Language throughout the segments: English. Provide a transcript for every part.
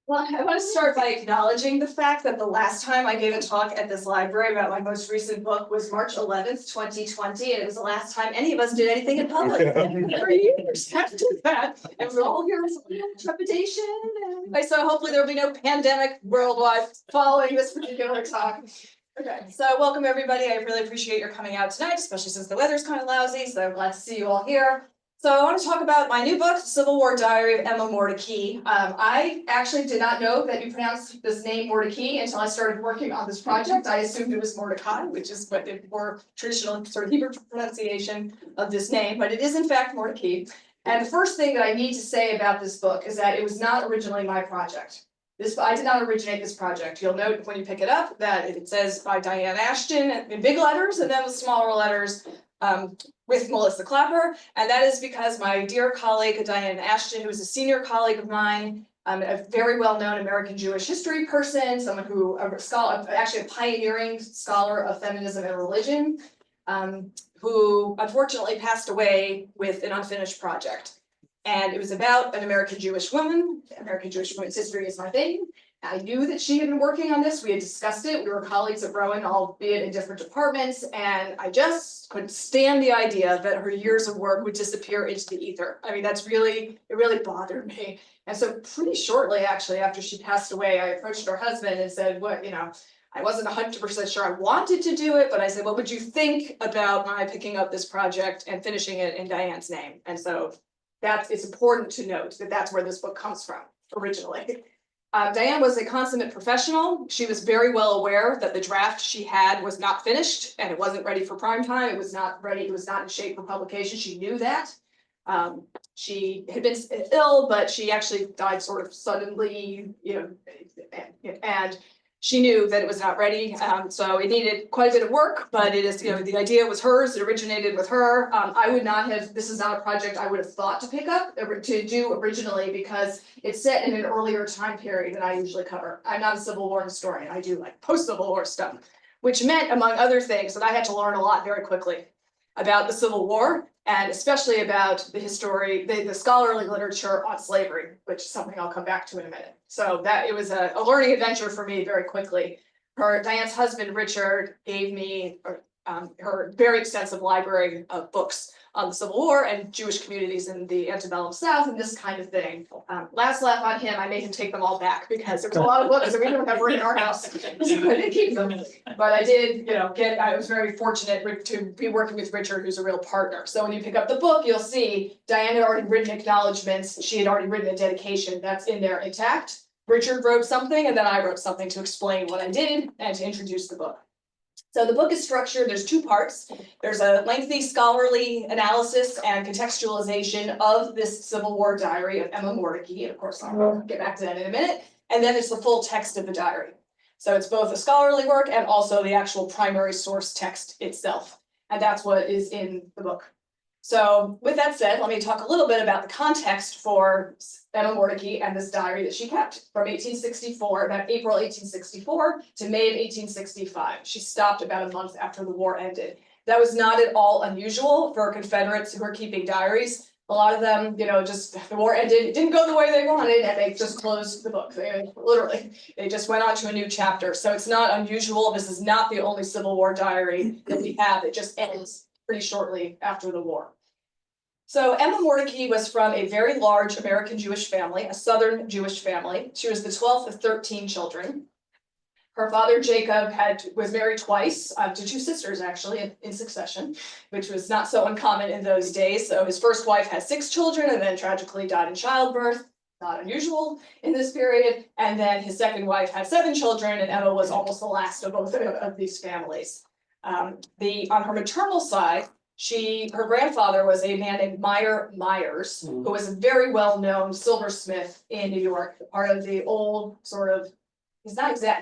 Well, I want to start by acknowledging the fact that the last time I gave a talk at this library about my most recent book was March 11th, 2020, and it was the last time any of us did anything in public. For years after that, and we're all here with a little trepidation. So hopefully there'll be no pandemic worldwide following this particular talk. Okay, so welcome everybody. I really appreciate your coming out tonight, especially since the weather's kind of lousy, so I'm glad to see you all here. So I want to talk about my new book, Civil War Diary of Emma Mordecai. I actually did not know that you pronounced this name Mordecai until I started working on this project. I assumed it was Mordecai, which is what the more traditional sort of Hebrew pronunciation of this name, but it is in fact Mordecai. And the first thing that I need to say about this book is that it was not originally my project. I did not originate this project. You'll note when you pick it up that it says by Diane Ashton in big letters, and then with smaller letters, with Melissa Klapper, and that is because my dear colleague Diane Ashton, who is a senior colleague of mine, a very well-known American Jewish history person, someone who a scholar, actually a pioneering scholar of feminism and religion, who unfortunately passed away with an unfinished project. And it was about an American Jewish woman. American Jewish women's history is my thing. I knew that she had been working on this. We had discussed it. We were colleagues at Rowan, albeit in different departments. And I just couldn't stand the idea that her years of work would disappear into the ether. I mean, it really bothered me. And so pretty shortly, actually, after she passed away, I approached her husband and said, I wasn't 100% sure I wanted to do it, but I said, what would you think about my picking up this project and finishing it in Diane's name? And so it's important to note that that's where this book comes from originally. Diane was a consummate professional. She was very well aware that the draft she had was not finished and it wasn't ready for prime time. It was not ready. It was not in shape for publication. She knew that. She had been ill, but she actually died sort of suddenly, and she knew that it was not ready. So it needed quite a bit of work, but it is, the idea was hers. It originated with her. This is not a project I would have thought to pick up, to do originally, because it's set in an earlier time period than I usually cover. I'm not a Civil War historian. I do like post-Civil War stuff, which meant, among other things, that I had to learn a lot very quickly about the Civil War, and especially about the history, the scholarly literature on slavery, which is something I'll come back to in a minute. So that it was a learning adventure for me very quickly. Diane's husband, Richard, gave me her very extensive library of books on the Civil War and Jewish communities in the antebellum South and this kind of thing. Last laugh on him, I made him take them all back because there was a lot of books that we don't have in our house. So I didn't keep them. But I did, I was very fortunate to be working with Richard, who's a real partner. So when you pick up the book, you'll see Diane had already written acknowledgments. She had already written a dedication that's in there intact. Richard wrote something, and then I wrote something to explain what I did and to introduce the book. So the book is structured, there's two parts. There's a lengthy scholarly analysis and contextualization of this Civil War diary of Emma Mordecai. Of course, I'll get back to that in a minute. And then it's the full text of the diary. So it's both a scholarly work and also the actual primary source text itself. And that's what is in the book. So with that said, let me talk a little bit about the context for Emma Mordecai and this diary that she kept from 1864, about April 1864 to May of 1865. She stopped about a month after the war ended. That was not at all unusual for Confederates who were keeping diaries. A lot of them, just the war ended, it didn't go the way they wanted, and they just closed the book. They just went on to a new chapter. So it's not unusual. This is not the only Civil War diary that we have. It just ends pretty shortly after the war. So Emma Mordecai was from a very large American Jewish family, a Southern Jewish family. She was the 12th of 13 children. Her father, Jacob, was married twice to two sisters, actually, in succession, which was not so uncommon in those days. So his first wife had 6 children and then tragically died in childbirth. Not unusual in this period. And then his second wife had 7 children, and Emma was almost the last of both of these families. On her maternal side, her grandfather was a man named Meyer Myers, who was a very well-known silversmith in New York, part of the old sort of,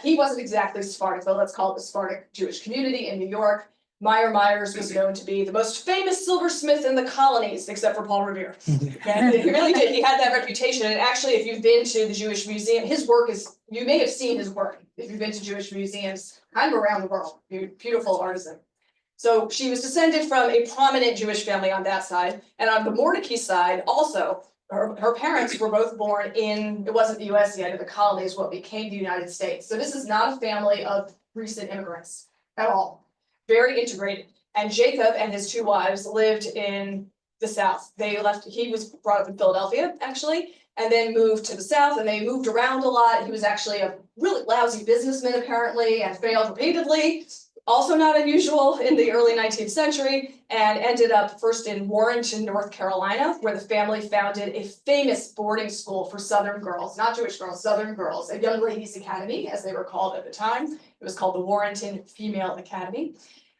he wasn't exactly Sephardic, but let's call it the Sephardic Jewish community in New York. Meyer Myers was known to be the most famous silversmith in the colonies, except for Paul Revere. And he really did. He had that reputation. And actually, if you've been to the Jewish Museum, his work you may have seen his work if you've been to Jewish museums kind of around the world. Beautiful artisan. So she was descended from a prominent Jewish family on that side. And on the Mordecai side, also her parents were both born in, it wasn't the US yet, the colonies, what became the United States. So this is not a family of recent immigrants at all. Very integrated. And Jacob and his two wives lived in the South. He was brought up in Philadelphia, actually, and then moved to the South, and they moved around a lot. He was actually a really lousy businessman, apparently, and failed repeatedly. Also not unusual in the early 19th century, and ended up first in Warrenton, North Carolina, where the family founded a famous boarding school for Southern girls, not Jewish girls, Southern girls, a young ladies' academy, as they were called at the time. It was called the Warrenton Female Academy.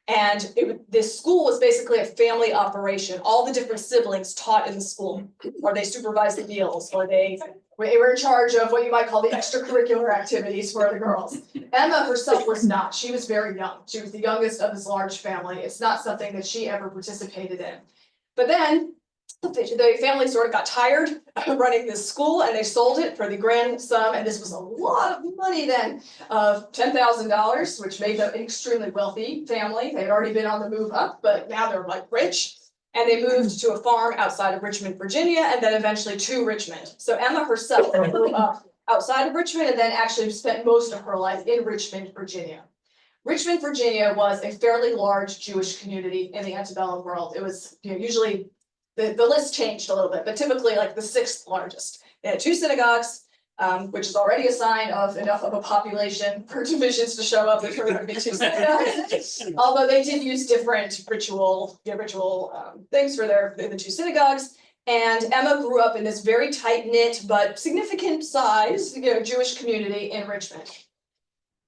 And this school was basically a family operation. All the different siblings taught in the school, or they supervised the meals, or they were in charge of what you might call the extracurricular activities for the girls. Emma herself was not. She was very young. She was the youngest of this large family. It's not something that she ever participated in. But then the family sort of got tired of running this school, and they sold it for the grand sum, and this was a lot of money then, of $10,000, which made them an extremely wealthy family. They had already been on the move up, but now they're like rich. And they moved to a farm outside of Richmond, Virginia, and then eventually to Richmond. So Emma herself grew up outside of Richmond and then actually spent most of her life in Richmond, Virginia. Richmond, Virginia was a fairly large Jewish community in the antebellum world. It was, usually the list changed a little bit, but typically like the sixth largest. They had 2 synagogues, which is already a sign of enough of a population for divisions to show up. There's going to be 2 synagogues. Although they did use different ritual things for the 2 synagogues. And Emma grew up in this very tight-knit but significant size, Jewish community in Richmond.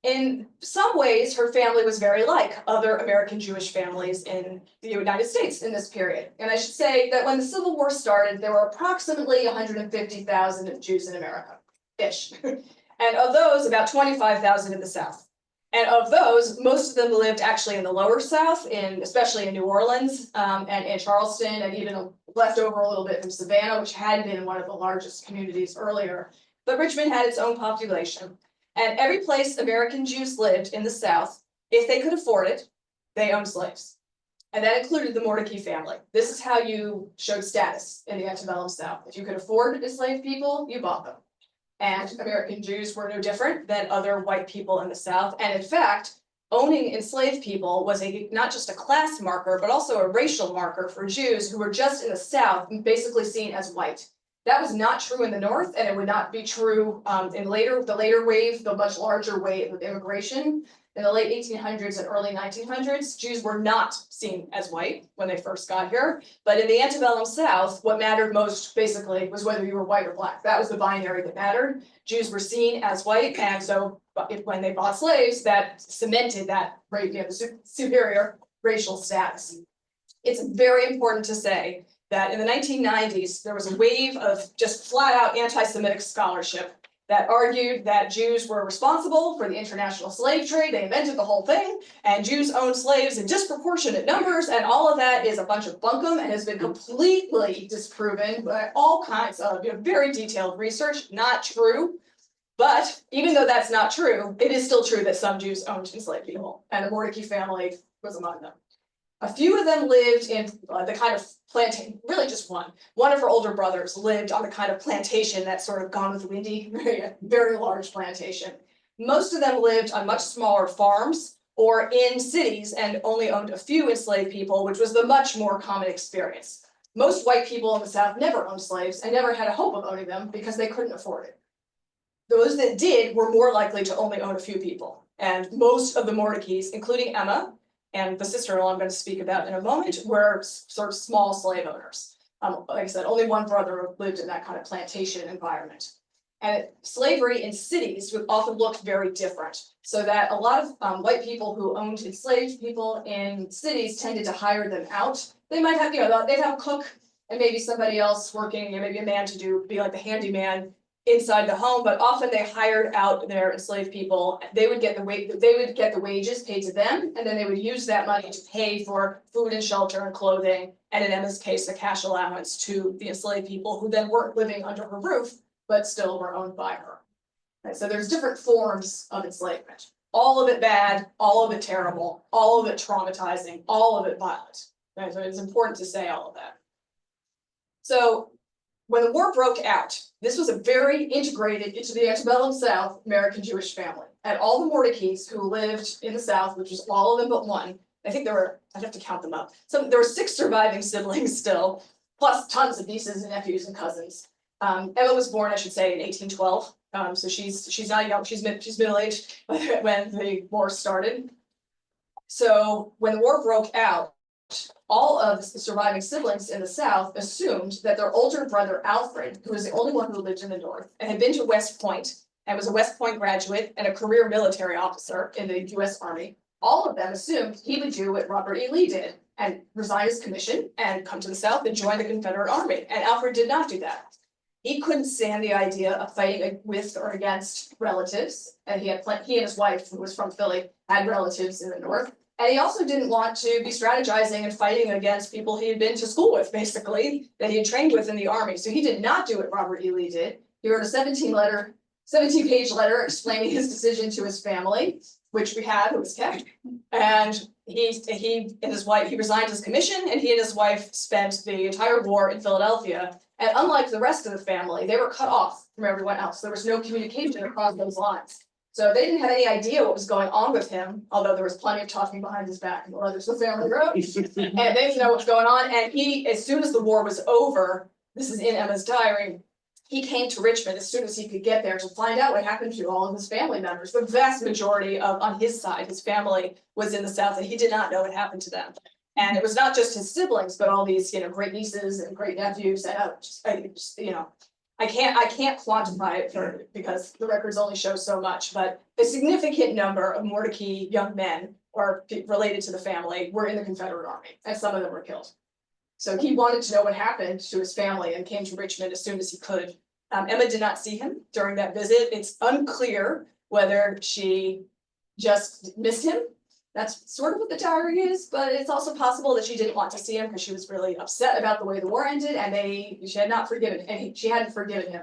In some ways, her family was very like other American Jewish families in the United States in this period. And I should say that when the Civil War started, there were approximately 150,000 Jews in America, ish. And of those, about 25,000 in the South. And of those, most of them lived actually in the lower South, especially in New Orleans and in Charleston, and even left over a little bit from Savannah, which had been one of the largest communities earlier. But Richmond had its own population. And every place American Jews lived in the South, if they could afford it, they owned slaves. And that included the Mordecai family. This is how you showed status in the antebellum South. If you could afford to enslave people, you bought them. And American Jews were no different than other white people in the South. And in fact, owning enslaved people was not just a class marker, but also a racial marker for Jews who were just in the South, basically seen as white. That was not true in the North, and it would not be true in the later wave, the much larger wave of immigration. In the late 1800s and early 1900s, Jews were not seen as white when they first got here. But in the antebellum South, what mattered most, basically, was whether you were white or black. That was the binary that mattered. Jews were seen as white, and so when they bought slaves, that cemented that superior racial status. It's very important to say that in the 1990s, there was a wave of just flat-out anti-Semitic scholarship that argued that Jews were responsible for the international slave trade. They invented the whole thing, and Jews owned slaves in disproportionate numbers, and all of that is a bunch of bunkum and has been completely disproven by all kinds of very detailed research. Not true. But even though that's not true, it is still true that some Jews owned enslaved people, and the Mordecai family was among them. A few of them lived in the kind of plantation, really just one. One of her older brothers lived on the kind of plantation that's sort of Gone with the Windy, very large plantation. Most of them lived on much smaller farms or in cities and only owned a few enslaved people, which was the much more common experience. Most white people in the South never owned slaves and never had a hope of owning them because they couldn't afford it. Those that did were more likely to only own a few people. And most of the Mordecais, including Emma, and the sister-in-law I'm going to speak about in a moment, were sort of small slave owners. Like I said, only one brother lived in that kind of plantation environment. And slavery in cities would often look very different. So that a lot of white people who owned enslaved people in cities tended to hire them out. They might have, they'd have a cook and maybe somebody else working, maybe a man to be like the handyman inside the home, but often they hired out their enslaved people. They would get the wages paid to them, and then they would use that money to pay for food and shelter and clothing, and in Emma's case, a cash allowance to the enslaved people who then weren't living under her roof, but still were owned by her. Right, so there's different forms of enslavement. All of it bad, all of it terrible, all of it traumatizing, all of it violent. Right, so it's important to say all of that. So when the war broke out, this was a very integrated into the antebellum South American Jewish family. And all the Mordecays who lived in the South, which was all of them but one, I think there were, I'd have to count them up. So there were 6 surviving siblings still, plus tons of nieces and nephews and cousins. Emma was born, I should say, in 1812. So she's not young, she's middle-aged when the war started. So when the war broke out, all of the surviving siblings in the South assumed that their older brother Alfred, who was the only one who lived in the North and had been to West Point and was a West Point graduate and a career military officer in the US Army, all of them assumed he would do what Robert E. Lee did and resign his commission and come to the South and join the Confederate Army. And Alfred did not do that. He couldn't stand the idea of fighting with or against relatives, and he and his wife, who was from Philly, had relatives in the North. And he also didn't want to be strategizing and fighting against people he had been to school with, basically, that he had trained with in the Army. So he did not do what Robert E. Lee did. He wrote a 17-page letter explaining his decision to his family, which we have, it was kept. And he and his wife, he resigned his commission, and he and his wife spent the entire war in Philadelphia. And unlike the rest of the family, they were cut off from everyone else. There was no communication across those lines. So they didn't have any idea what was going on with him, although there was plenty of talking behind his back and what others in the family wrote. And they didn't know what's going on. And he, as soon as the war was over, this is in Emma's diary, he came to Richmond as soon as he could get there to find out what happened to all of his family members. The vast majority of, on his side, his family was in the South, and he did not know what happened to them. And it was not just his siblings, but all these, great nieces and great nephews. And I can't quantify it because the records only show so much, but a significant number of Mordecai young men or related to the family were in the Confederate Army, and some of them were killed. So he wanted to know what happened to his family and came to Richmond as soon as he could. Emma did not see him during that visit. It's unclear whether she just missed him. That's sort of what the diary is, but it's also possible that she didn't want to see him because she was really upset about the way the war ended, and she hadn't forgiven him.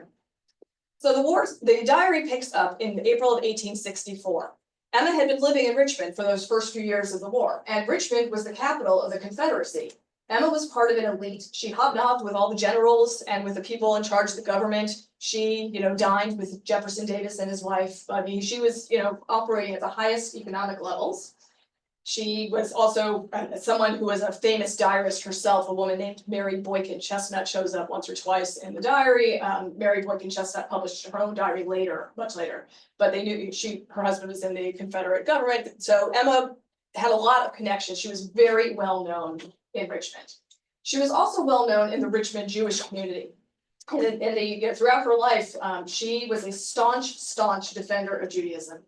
So the diary picks up in April of 1864. Emma had been living in Richmond for those first few years of the war, and Richmond was the capital of the Confederacy. Emma was part of an elite. She hobnobbed with all the generals and with the people in charge of the government. She, dined with Jefferson Davis and his wife. I mean, she was, operating at the highest economic levels. She was also someone who was a famous diarist herself. A woman named Mary Boykin Chestnut shows up once or twice in the diary. Mary Boykin Chestnut published her own diary later, much later, but they knew her husband was in the Confederate government. So Emma had a lot of connections. She was very well known in Richmond. She was also well known in the Richmond Jewish community. And throughout her life, she was a staunch defender of Judaism.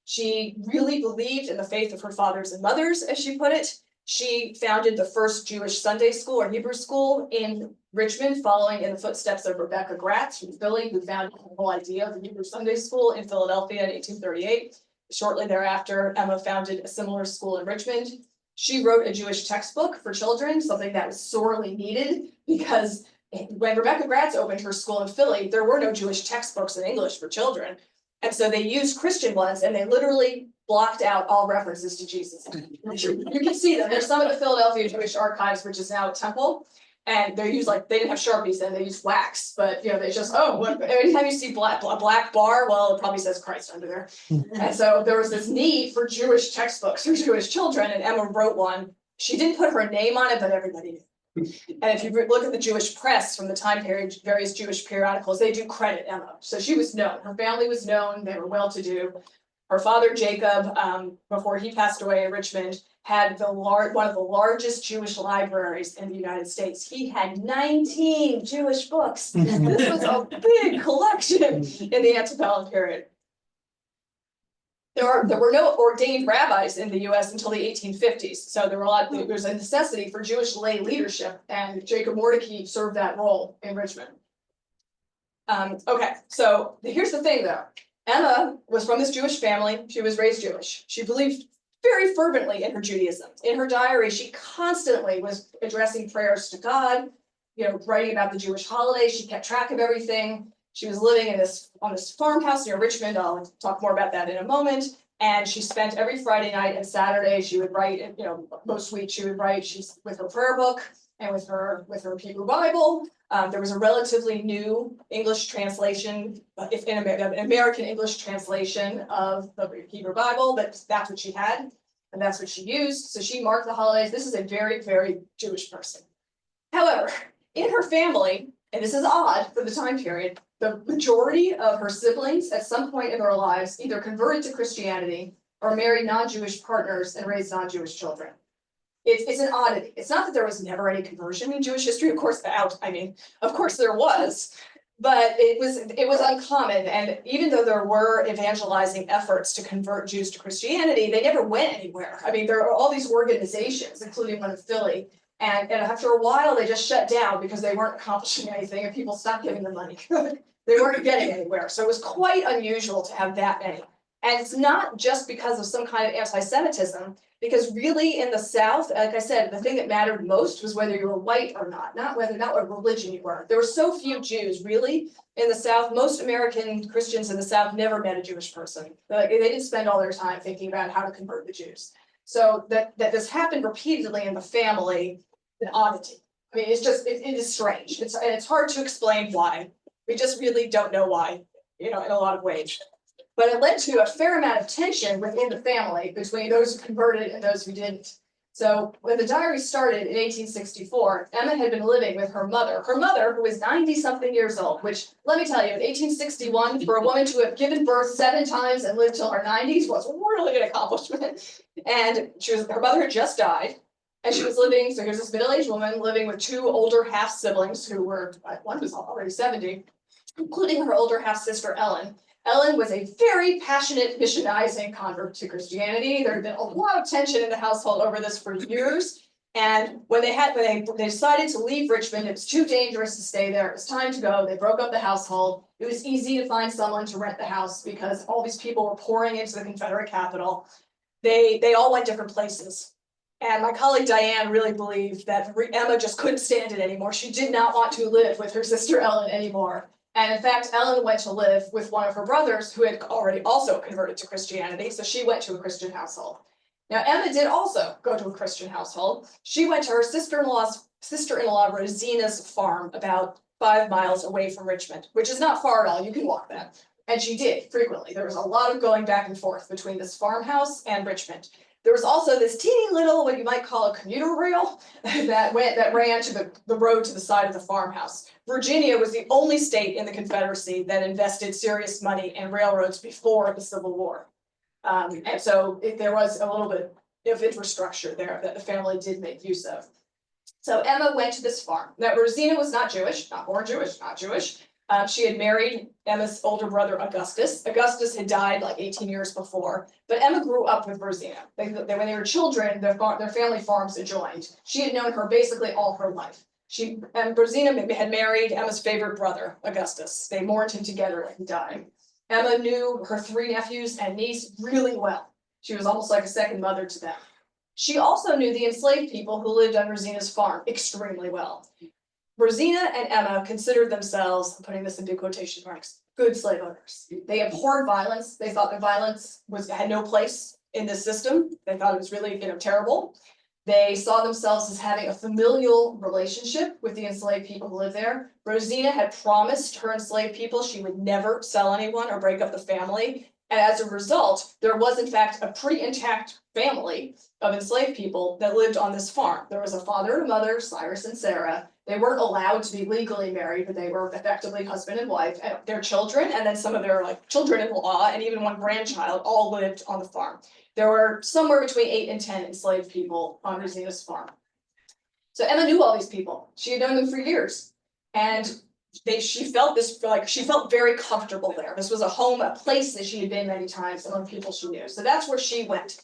She really believed in the faith of her fathers and mothers, as she put it. She founded the first Jewish Sunday school or Hebrew school in Richmond, following in the footsteps of Rebecca Gratz from Philly, who founded the whole idea of the Hebrew Sunday school in Philadelphia in 1838. Shortly thereafter, Emma founded a similar school in Richmond. She wrote a Jewish textbook for children, something that was sorely needed because when Rebecca Gratz opened her school in Philly, there were no Jewish textbooks in English for children. And so they used Christian ones, and they literally blocked out all references to Jesus. You can see them. There's some of the Philadelphia Jewish Archives, which is now a temple, and they didn't have Sharpies then, they used wax, but they just, anytime you see a black bar, well, it probably says Christ under there. And so there was this need for Jewish textbooks for Jewish children, and Emma wrote one. She didn't put her name on it, but everybody knew. And if you look at the Jewish press from the time period, various Jewish periodicals, they do credit Emma. So she was known, her family was known, they were well-to-do. Her father, Jacob, before he passed away in Richmond, had one of the largest Jewish libraries in the United States. He had 19 Jewish books. This was a big collection in the antebellum period. There were no ordained rabbis in the US until the 1850s. So there was a necessity for Jewish lay leadership, and Jacob Mordecai served that role in Richmond. Okay, so here's the thing though. Emma was from this Jewish family. She was raised Jewish. She believed very fervently in her Judaism. In her diary, she constantly was addressing prayers to God, writing about the Jewish holidays. She kept track of everything. She was living on this farmhouse near Richmond. I'll talk more about that in a moment. And she spent every Friday night and Saturday, she would write, most weeks she would write, she's with her prayer book. and with her Hebrew Bible. There was a relatively new English translation, an American English translation of the Hebrew Bible, but that's what she had, and that's what she used. So she marked the holidays. This is a very, very Jewish person. However, in her family, and this is odd for the time period, the majority of her siblings at some point in their lives either converted to Christianity or married non-Jewish partners and raised non-Jewish children. It's an oddity. It's not that there was never any conversion in Jewish history. Of course, of course there was, but it was uncommon. And even though there were evangelizing efforts to convert Jews to Christianity, they never went anywhere. I mean, there are all these organizations, including one in Philly, and after a while they just shut down because they weren't accomplishing anything and people stopped giving them money. They weren't getting anywhere. So it was quite unusual to have that many. And it's not just because of some kind of anti-Semitism, because really in the South, like I said, the thing that mattered most was whether you were white or not what religion you were. There were so few Jews, really, in the South. Most American Christians in the South never met a Jewish person. They didn't spend all their time thinking about how to convert the Jews. So that this happened repeatedly in the family, an oddity. I mean, it is strange. And it's hard to explain why. We just really don't know why, in a lot of ways. But it led to a fair amount of tension within the family between those who converted and those who didn't. So when the diary started in 1864, Emma had been living with her mother, who was 90-something years old, which, let me tell you, in 1861, for a woman to have given birth 7 times and lived till her 90s was really an accomplishment. And her mother had just died, and she was living, so here's this middle-aged woman living with 2 older half-siblings who were, one was already 70, including her older half-sister, Ellen. Ellen was a very passionate missionizing convert to Christianity. There had been a lot of tension in the household over this for years. And when they decided to leave Richmond, it was too dangerous to stay there. It was time to go. They broke up the household. It was easy to find someone to rent the house because all these people were pouring into the Confederate capital. They all went different places. And my colleague Diane really believed that Emma just couldn't stand it anymore. She did not want to live with her sister Ellen anymore. And in fact, Ellen went to live with one of her brothers who had already also converted to Christianity, so she went to a Christian household. Now, Emma did also go to a Christian household. She went to her sister-in-law Rosina's farm about 5 miles away from Richmond, which is not far at all. You can walk that. And she did frequently. There was a lot of going back and forth between this farmhouse and Richmond. There was also this teeny little, what you might call a commuter rail that ran to the road to the side of the farmhouse. Virginia was the only state in the Confederacy that invested serious money in railroads before the Civil War. And so there was a little bit of infrastructure there that the family did make use of. So Emma went to this farm. Now, Rosina was not Jewish, not born Jewish, not Jewish. She had married Emma's older brother, Augustus. Augustus had died like 18 years before, but Emma grew up with Rosina. When they were children, their family farms adjoined. She had known her basically all her life. And Rosina had married Emma's favorite brother, Augustus. They mourned him together when he died. Emma knew her 3 nephews and niece really well. She was almost like a second mother to them. She also knew the enslaved people who lived on Rosina's farm extremely well. Rosina and Emma considered themselves, I'm putting this in big quotation marks, good slave owners. They abhorred violence. They thought that violence had no place in this system. They thought it was really, terrible. They saw themselves as having a familial relationship with the enslaved people who lived there. Rosina had promised her enslaved people she would never sell anyone or break up the family. And as a result, there was in fact a pretty intact family of enslaved people that lived on this farm. There was a father and a mother, Cyrus and Sarah. They weren't allowed to be legally married, but they were effectively husband and wife, and their children, and then some of their children-in-law, and even one grandchild, all lived on the farm. There were somewhere between 8 and 10 enslaved people on Rosina's farm. So Emma knew all these people. She had known them for years, and she felt very comfortable there. This was a home, a place that she had been many times among people she knew. So that's where she went.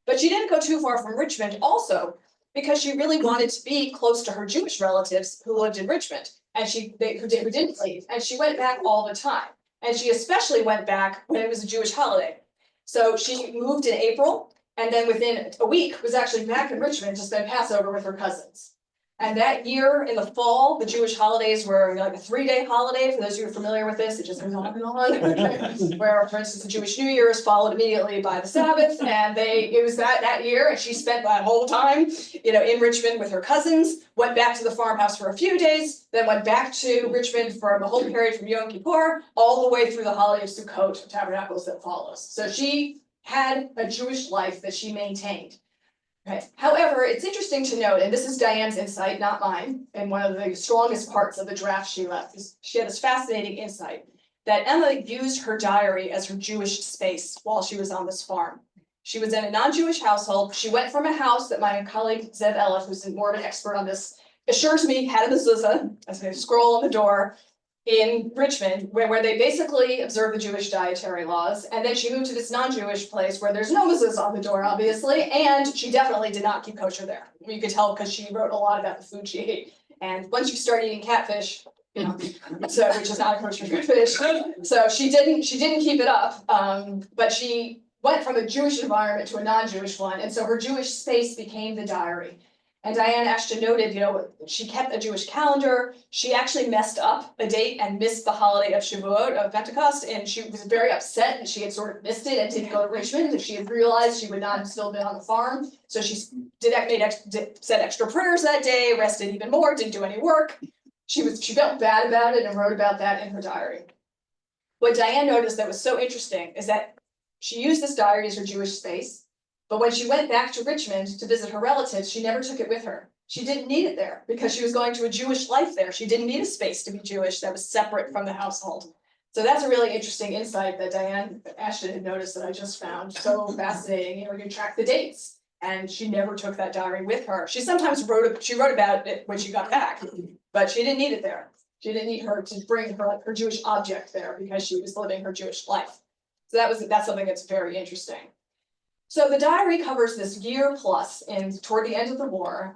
But she didn't go too far from Richmond also, because she really wanted to be close to her Jewish relatives who lived in Richmond, and who didn't leave. And she went back all the time. And she especially went back when it was a Jewish holiday. So she moved in April, and then within a week was actually back in Richmond to spend Passover with her cousins. And that year in the fall, the Jewish holidays were like a 3-day holiday. For those of you who are familiar with this, it just goes on and on. Where, for instance, the Jewish New Year is followed immediately by the Sabbath. And it was that year, and she spent that whole time, in Richmond with her cousins, went back to the farmhouse for a few days, then went back to Richmond for the whole period from Yom Kippur, all the way through the holiday of Sukkot, Tabernacles that follows. So she had a Jewish life that she maintained. Right. However, it's interesting to note, and this is Diane's insight, not mine, and one of the strongest parts of the draft she left, is she had this fascinating insight that Emma used her diary as her Jewish space while she was on this farm. She was in a non-Jewish household. She went from a house that my colleague Zev Elif, who's more of an expert on this, assures me had a mezuzah, as I scroll on the door, in Richmond, where they basically observe the Jewish dietary laws. And then she moved to this non-Jewish place where there's no mezuzah on the door, obviously, and she definitely did not keep kosher there. You could tell because she wrote a lot about the food she ate. And once you start eating catfish, so which is not a kosher fish, so she didn't keep it up. But she went from a Jewish environment to a non-Jewish one, and so her Jewish space became the diary. And Diane Ashton noted, she kept a Jewish calendar. She actually messed up a date and missed the holiday of Shavuot, of Pentecost, and she was very upset that she had sort of missed it and didn't go to Richmond, and she had realized she would not have still been on the farm. So she said extra prayers that day, rested even more, didn't do any work. She felt bad about it and wrote about that in her diary. What Diane noticed that was so interesting is that she used this diary as her Jewish space. But when she went back to Richmond to visit her relatives, she never took it with her. She didn't need it there because she was going to a Jewish life there. She didn't need a space to be Jewish that was separate from the household. So that's a really interesting insight that Diane Ashton had noticed that I just found so fascinating. You track the dates, and she never took that diary with her. She sometimes wrote about it when she got back, but she didn't need it there. She didn't need her to bring her Jewish object there because she was living her Jewish life. So that's something that's very interesting. So the diary covers this year plus toward the end of the war.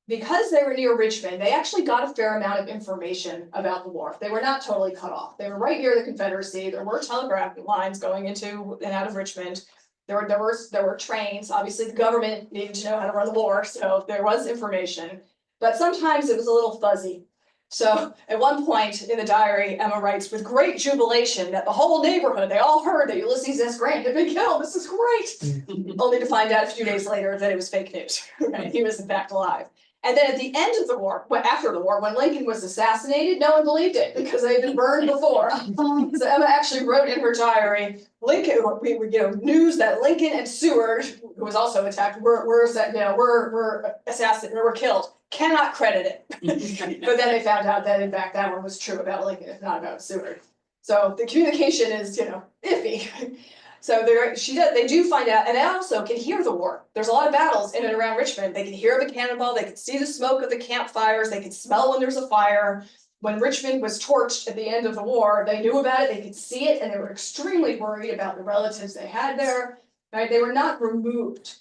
Because they were near Richmond, they actually got a fair amount of information about the war. They were not totally cut off. They were right near the Confederacy. There were telegraph lines going into and out of Richmond. There were trains. Obviously, the government needed to know how to run the war, so there was information. But sometimes it was a little fuzzy. So at one point in the diary, Emma writes, with great jubilation that the whole neighborhood, they all heard that Ulysses S. Grant had been killed. This is great. Only to find out a few days later that it was fake news. Right? He was in fact alive. And then at the end of the war, after the war, when Lincoln was assassinated, no one believed it because they had been burned before. So Emma actually wrote in her diary, news that Lincoln and Seward, who was also attacked, were assassinated, were killed. Cannot credit it. But then they found out that in fact that one was true about Lincoln, if not about Seward. So the communication is, iffy. So they do find out, and they also can hear the war. There's a lot of battles in and around Richmond. They can hear the cannonball, they can see the smoke of the campfires, they can smell when there's a fire. When Richmond was torched at the end of the war, they knew about it, they could see it, and they were extremely worried about the relatives they had there. Right? They were not removed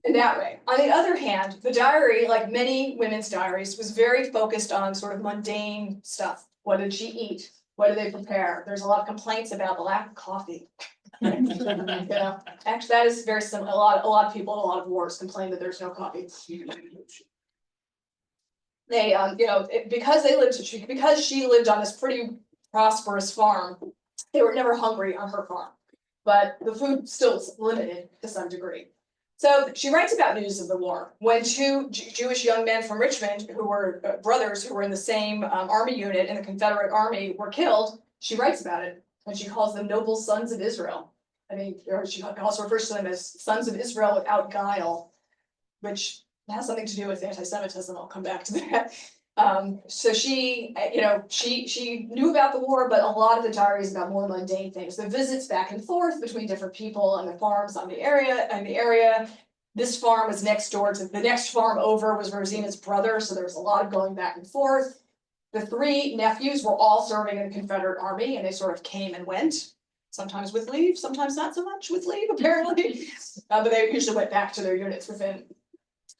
in that way. On the other hand, the diary, like many women's diaries, was very focused on sort of mundane stuff. What did she eat? What did they prepare? There's a lot of complaints about the lack of coffee. Actually, that is very similar. A lot of people in a lot of wars complain that there's no coffee. They, because she lived on this pretty prosperous farm, they were never hungry on her farm, but the food still was limited to some degree. So she writes about news of the war. When two Jewish young men from Richmond, who were brothers who were in the same army unit in the Confederate Army, were killed, she writes about it, and she calls them noble sons of Israel. She also refers to them as sons of Israel without guile, which has something to do with anti-Semitism. I'll come back to that. So she knew about the war, but a lot of the diary is about more mundane things. The visits back and forth between different people and the farms on the area. This farm was next door to the next farm over was Rosina's brother, so there was a lot of going back and forth. The three nephews were all serving in the Confederate Army, and they sort of came and went, sometimes with leave, sometimes not so much with leave, apparently. But they usually went back to their units within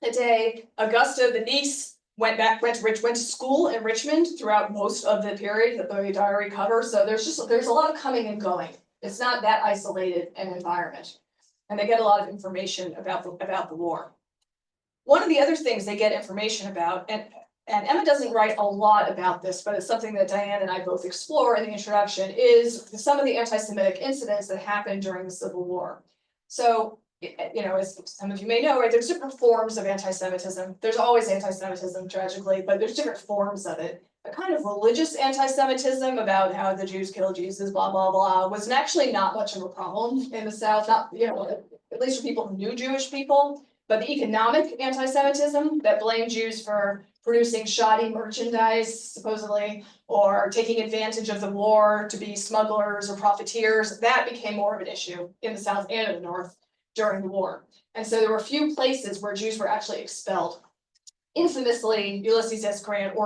a day. Augusta, the niece, went to school in Richmond throughout most of the period that the diary covers. So there's a lot of coming and going. It's not that isolated an environment, and they get a lot of information about the war. one of the other things they get information about, and Emma doesn't write a lot about this, but it's something that Diane and I both explore in the introduction, is some of the anti-Semitic incidents that happened during the Civil War. So, as some of you may know, right, there's different forms of anti-Semitism. There's always anti-Semitism, tragically, but there's different forms of it. A kind of religious anti-Semitism about how the Jews killed Jesus, blah, blah, blah, was actually not much of a problem in the South, not, at least for people who knew Jewish people. But the economic anti-Semitism that blamed Jews for producing shoddy merchandise, supposedly, or taking advantage of the war to be smugglers or profiteers, that became more of an issue in the South and in the North during the war. And so there were a few places where Jews were actually expelled. Infamously, Ulysses S. Grant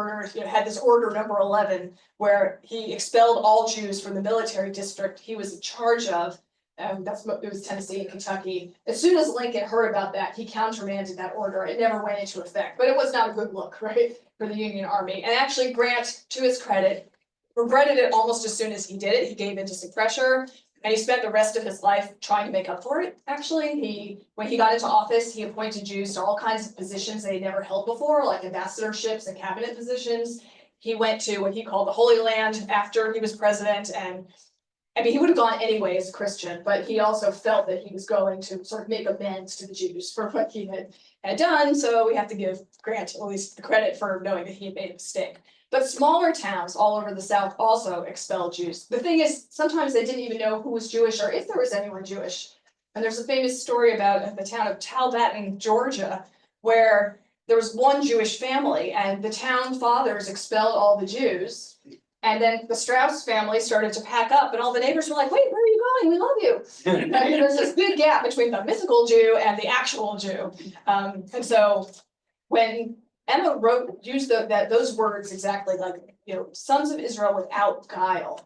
had this order number 11, where he expelled all Jews from the military district he was in charge of. It was Tennessee and Kentucky. As soon as Lincoln heard about that, he countermanded that order. It never went into effect, but it was not a good look, right, for the Union Army. And actually, Grant, to his credit, regretted it almost as soon as he did it. He gave in to some pressure, and he spent the rest of his life trying to make up for it. Actually, when he got into office, he appointed Jews to all kinds of positions they had never held before, like ambassadorships and cabinet positions. He went to what he called the Holy Land after he was president, and he would have gone anyway as a Christian, but he also felt that he was going to sort of make amends to the Jews for what he had done. So we have to give Grant at least the credit for knowing that he had made a mistake. But smaller towns all over the South also expelled Jews. The thing is, sometimes they didn't even know who was Jewish or if there was anyone Jewish. And there's a famous story about the town of Talbot in Georgia, where there was one Jewish family and the town fathers expelled all the Jews. And then the Strauss family started to pack up, and all the neighbors were like, "Wait, where are you going? We love you." And there's this big gap between the mythical Jew and the actual Jew. And so when Emma used those words exactly, like, sons of Israel without guile,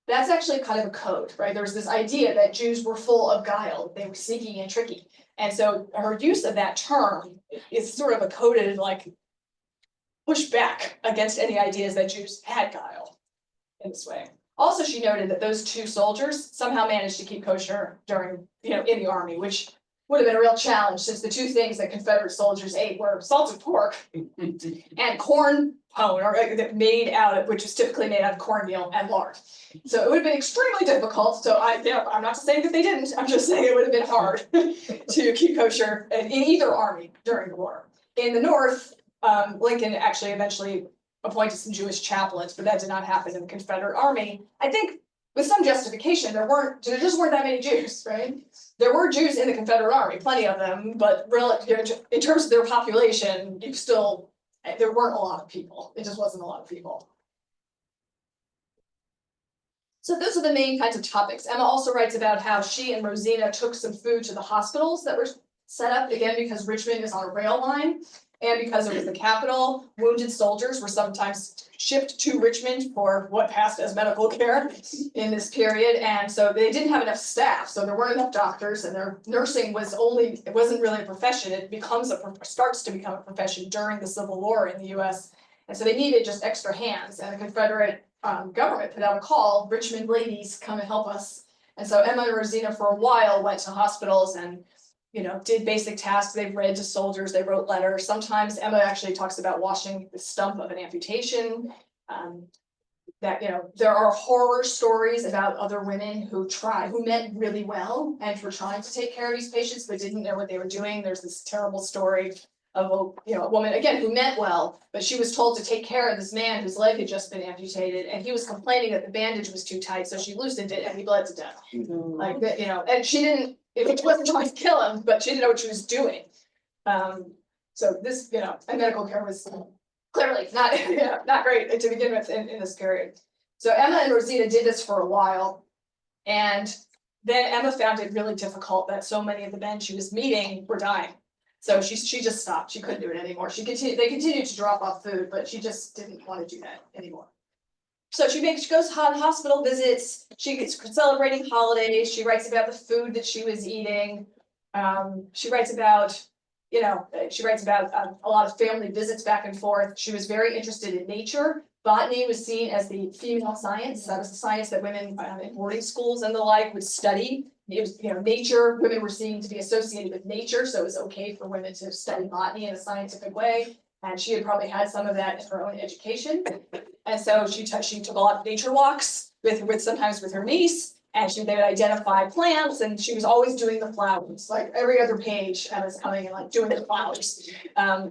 that's actually kind of a code, right? There's this idea that Jews were full of guile, they were sneaky and tricky. And so her use of that term is sort of a coded, like, push back against any ideas that Jews had guile in this way. Also, she noted that those two soldiers somehow managed to keep kosher during, in the army, which would have been a real challenge, since the two things that Confederate soldiers ate were salted pork and corn pone, which was typically made out of cornmeal and lard. So it would have been extremely difficult. So I'm not saying that they didn't. I'm just saying it would have been hard to keep kosher in either army during the war. In the North, Lincoln actually eventually appointed some Jewish chaplains, but that did not happen in the Confederate Army. I think with some justification, there just weren't that many Jews, right? There were Jews in the Confederate Army, plenty of them, but in terms of their population, there weren't a lot of people. It just wasn't a lot of people. So those are the main kinds of topics. Emma also writes about how she and Rosina took some food to the hospitals that were set up, again, because Richmond is on a rail line. And because it was the capital, wounded soldiers were sometimes shipped to Richmond for what passed as medical care in this period. And so they didn't have enough staff, so there weren't enough doctors, and their nursing it wasn't really a profession. It starts to become a profession during the Civil War in the US. And so they needed just extra hands, and the Confederate government put out a call, "Richmond ladies, come and help us." And so Emma and Rosina for a while went to hospitals and did basic tasks. They read to soldiers, they wrote letters. Sometimes Emma actually talks about washing the stump of an amputation. There are horror stories about other women who meant really well and were trying to take care of these patients, but didn't know what they were doing. There's this terrible story of a woman, again, who meant well, but she was told to take care of this man whose leg had just been amputated, and he was complaining that the bandage was too tight, so she loosened it and he bled to death. Like that, and she didn't, it wasn't trying to kill him, but she didn't know what she was doing. So this, and medical care was clearly not great to begin with in this period. So Emma and Rosina did this for a while, and then Emma found it really difficult that so many of the men she was meeting were dying. So she just stopped. She couldn't do it anymore. They continued to drop off food, but she just didn't want to do that anymore. So she goes on hospital visits. She gets celebrating holidays. She writes about the food that she was eating. She writes about a lot of family visits back and forth. She was very interested in nature, Botany was seen as the female science. That was the science that women in boarding schools and the like would study. It was, nature, women were seen to be associated with nature, so it was okay for women to study botany in a scientific way. And she had probably had some of that in her own education. And so she took a lot of nature walks with sometimes with her niece, and they would identify plants, and she was always doing the flowers. Like every other page, Emma's coming and like doing the flowers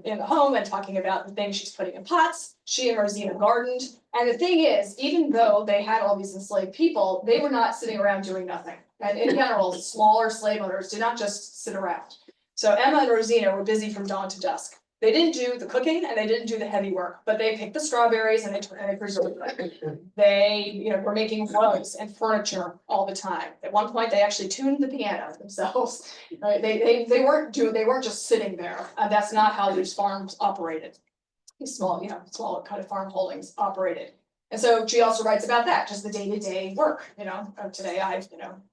in the home and talking about the things she's putting in pots. She and Rosina gardened. And the thing is, even though they had all these enslaved people, they were not sitting around doing nothing. And in general, smaller slave owners did not just sit around. So Emma and Rosina were busy from dawn to dusk. They didn't do the cooking and they didn't do the heavy work, but they picked the strawberries and they preserved them. They, were making rugs and furniture all the time. At one point, they actually tuned the piano themselves. Right? They weren't just sitting there. That's not how these farms operated. These small kind of farm holdings operated. And so she also writes about that, just the day-to-day work. Today I,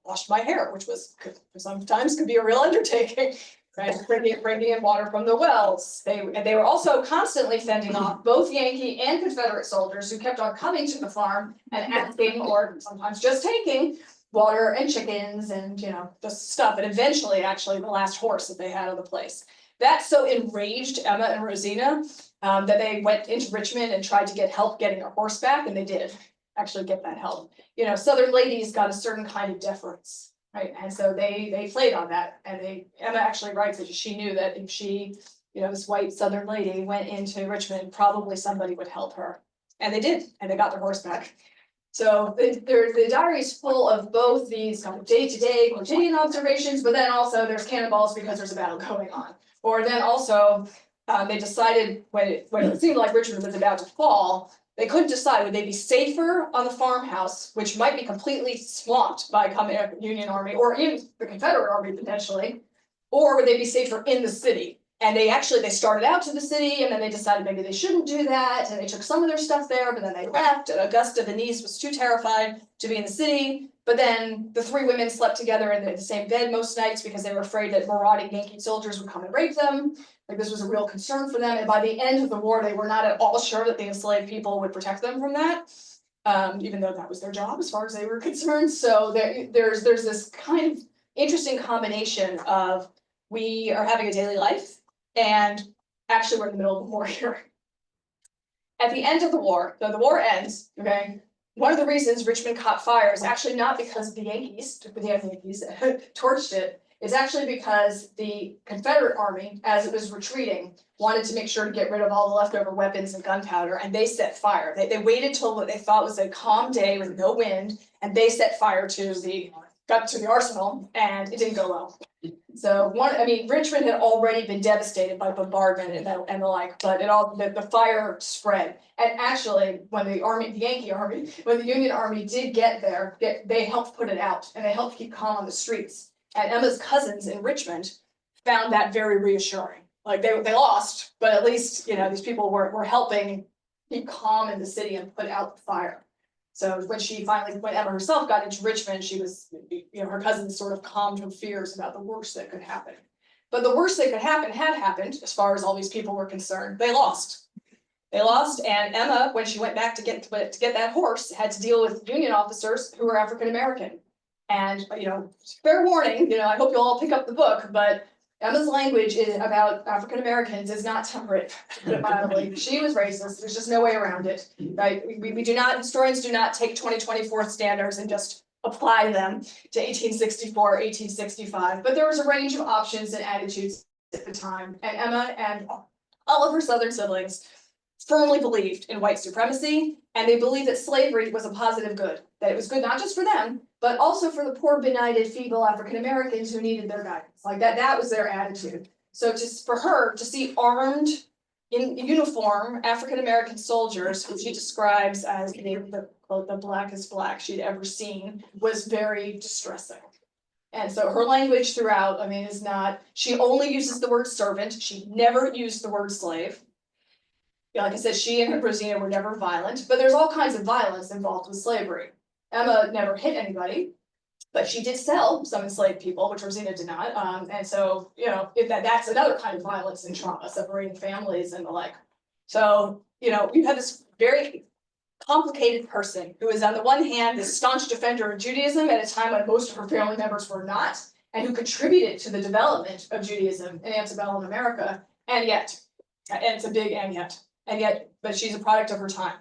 washed my hair, which was sometimes could be a real undertaking. Right, bringing in water from the wells. They were also constantly fending off both Yankee and Confederate soldiers who kept on coming to the farm and asking, or sometimes just taking, water and chickens and the stuff. And eventually, actually, the last horse that they had on the place. That so enraged Emma and Rosina that they went into Richmond and tried to get help getting a horse back, and they did actually get that help. Southern ladies got a certain kind of deference. Right, and so they played on that, and Emma actually writes that she knew that if she, this white Southern lady went into Richmond, probably somebody would help her, and they did, and they got their horse back. So the diary is full of both these kind of day-to-day quotidian observations, but then also there's cannonballs because there's a battle going on, or then also they decided when it seemed like Richmond was about to fall. They couldn't decide, would they be safer on the farmhouse, which might be completely swamped by coming Union Army or even the Confederate Army potentially, or would they be safer in the city? And they started out to the city, and then they decided maybe they shouldn't do that, and they took some of their stuff there, but then they left, and Augusta, the niece, was too terrified to be in the city. But then the three women slept together in the same bed most nights because they were afraid that marauding Yankee soldiers would come and rape them. Like this was a real concern for them, and by the end of the war, they were not at all sure that the enslaved people would protect them from that, even though that was their job as far as they were concerned. So there's this kind of interesting combination of we are having a daily life, and actually we're in the middle of the war here. At the end of the war, though the war ends, okay, one of the reasons Richmond caught fire is actually not because the Yankees torched it. It's actually because the Confederate Army, as it was retreating, wanted to make sure to get rid of all the leftover weapons and gunpowder, and they set fire. They waited till what they thought was a calm day with no wind, and they set fire to the arsenal, and it didn't go well. So Richmond had already been devastated by bombardment and the like, but the fire spread. And actually, when the Union Army did get there, they helped put it out, and they helped keep calm on the streets. And Emma's cousins in Richmond found that very reassuring. Like they lost, but at least these people were helping keep calm in the city and put out the fire. So when Emma herself got into Richmond, she was, her cousins sort of calmed her fears about the worst that could happen. But the worst that could happen had happened, as far as all these people were concerned. They lost. And Emma, when she went back to get that horse, had to deal with Union officers who were African American. And fair warning, I hope you'll all pick up the book, but Emma's language about African Americans is not temperate, to put it mildly. She was racist. There's just no way around it, right? Historians do not take 2024 standards and just apply them to 1864, 1865. But there was a range of options and attitudes at the time. And Emma and all of her Southern siblings firmly believed in white supremacy, and they believed that slavery was a positive good, that it was good not just for them, but also for the poor, benighted, feeble African Americans who needed their guidance. Like that was their attitude. So for her to see armed, in uniform, African American soldiers, who she describes as the blackest black she'd ever seen, was very distressing. And so her language throughout, is not, she only uses the word servant. She never used the word slave. Like I said, she and Rosina were never violent, but there's all kinds of violence involved with slavery. Emma never hit anybody, but she did sell some enslaved people, which Rosina did not. And so, that's another kind of violence and trauma, separating families and the like. So, you have this very complicated person who is on the one hand the staunch defender of Judaism at a time when most of her family members were not, and who contributed to the development of Judaism in antebellum America, and it's a big and yet, but she's a product of her time.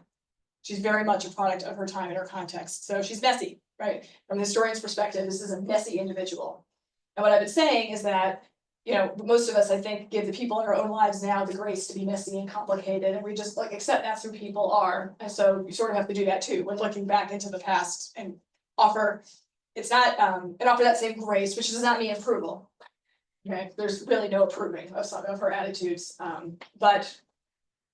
She's very much a product of her time and her context. So she's messy, right? From the historian's perspective, this is a messy individual. And what I've been saying is that, most of us, I think, give the people in our own lives now the grace to be messy and complicated, and we just like accept that's who people are. And so you sort of have to do that too when looking back into the past and offer. It's not and offer that same grace, which does not mean approval. Okay, there's really no approving of some of her attitudes, but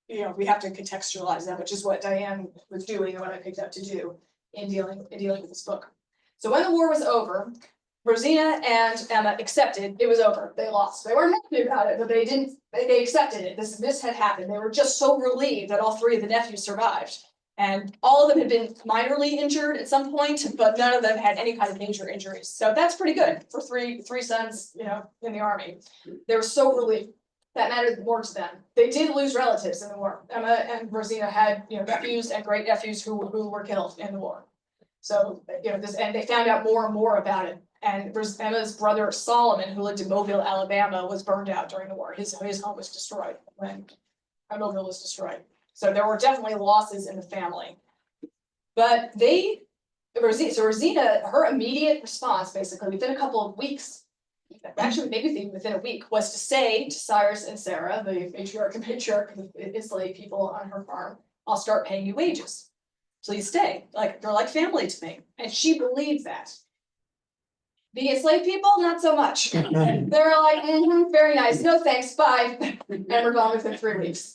we have to contextualize them, which is what Diane was doing and what I picked up to do in dealing with this book. So when the war was over, Rosina and Emma accepted it was over. They lost. They weren't happy about it, but they didn't. They accepted it. This had happened. They were just so relieved that all three of the nephews survived, and all of them had been minorly injured at some point, but none of them had any kind of major injuries. So that's pretty good for three sons, in the army. They were so relieved. That mattered more to them. They did lose relatives in the war. Emma and Rosina had, nephews and great nephews who were killed in the war. So, and they found out more and more about it. And Emma's brother Solomon, who lived in Mobile, Alabama, was burned out during the war. His home was destroyed when Mobile was destroyed. So there were definitely losses in the family. But Rosina, her immediate response, basically within a couple of weeks, actually maybe within a week, was to say to Cyrus and Sarah, the matriarch and patriarch of the enslaved people on her farm, I'll start paying you wages. Please stay. They're like family to me. And she believed that. The enslaved people, not so much. They're like, very nice, no thanks, bye. And we're gone within 3 weeks.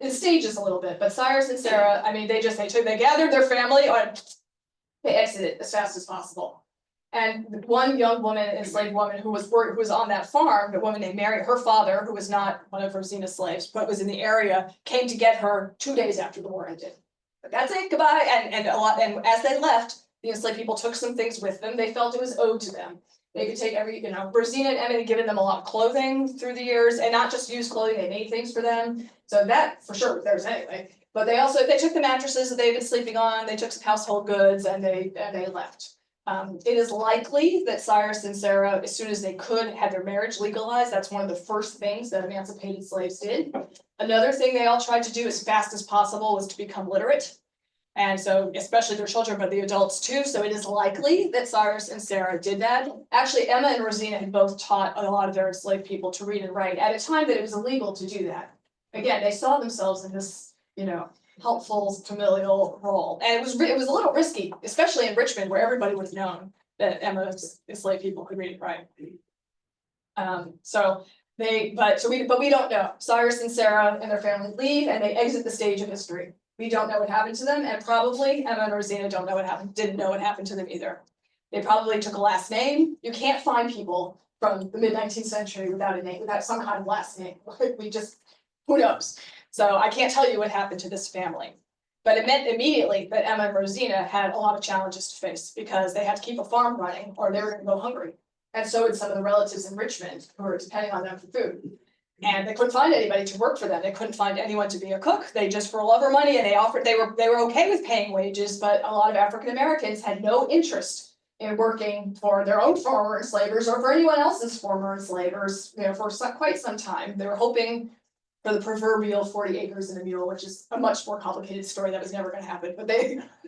It stages a little bit, but Cyrus and Sarah, they gathered their family, or they exited as fast as possible. And one young woman, enslaved woman who was on that farm, the woman named Mary, her father, who was not one of Rosina's slaves, but was in the area, came to get her 2 days after the war ended. But that's it, goodbye. And as they left, the enslaved people took some things with them. They felt it was owed to them. They could take Rosina and Emma had given them a lot of clothing through the years, and not just used clothing, they made things for them. So that for sure was theirs anyway. But they took the mattresses that they've been sleeping on, they took some household goods, and they left. It is likely that Cyrus and Sarah, as soon as they could, had their marriage legalized. That's one of the first things that emancipated slaves did. Another thing they all tried to do as fast as possible was to become literate. And so, especially their children, but the adults too. So it is likely that Cyrus and Sarah did that. Actually, Emma and Rosina had both taught a lot of their enslaved people to read and write at a time that it was illegal to do that. Again, they saw themselves in this, helpful familial role. And it was a little risky, especially in Richmond, where everybody would have known that Emma's enslaved people could read and write. But we don't know. Cyrus and Sarah and their family leave, and they exit the stage of history. We don't know what happened to them, and probably Emma and Rosina didn't know what happened to them either. They probably took a last name. You can't find people from the mid-19th century without a name, without some kind of last name. Who knows? So I can't tell you what happened to this family. But it meant immediately that Emma and Rosina had a lot of challenges to face because they had to keep a farm running or they were going to go hungry. And so did some of the relatives in Richmond who were depending on them for food. And they couldn't find anybody to work for them. They couldn't find anyone to be a cook. They just, for love or money, and they were okay with paying wages, but a lot of African Americans had no interest in working for their own former enslavers or for anyone else's former enslavers, for quite some time. They were hoping for the proverbial 40 acres and a mule, which is a much more complicated story that was never going to happen. But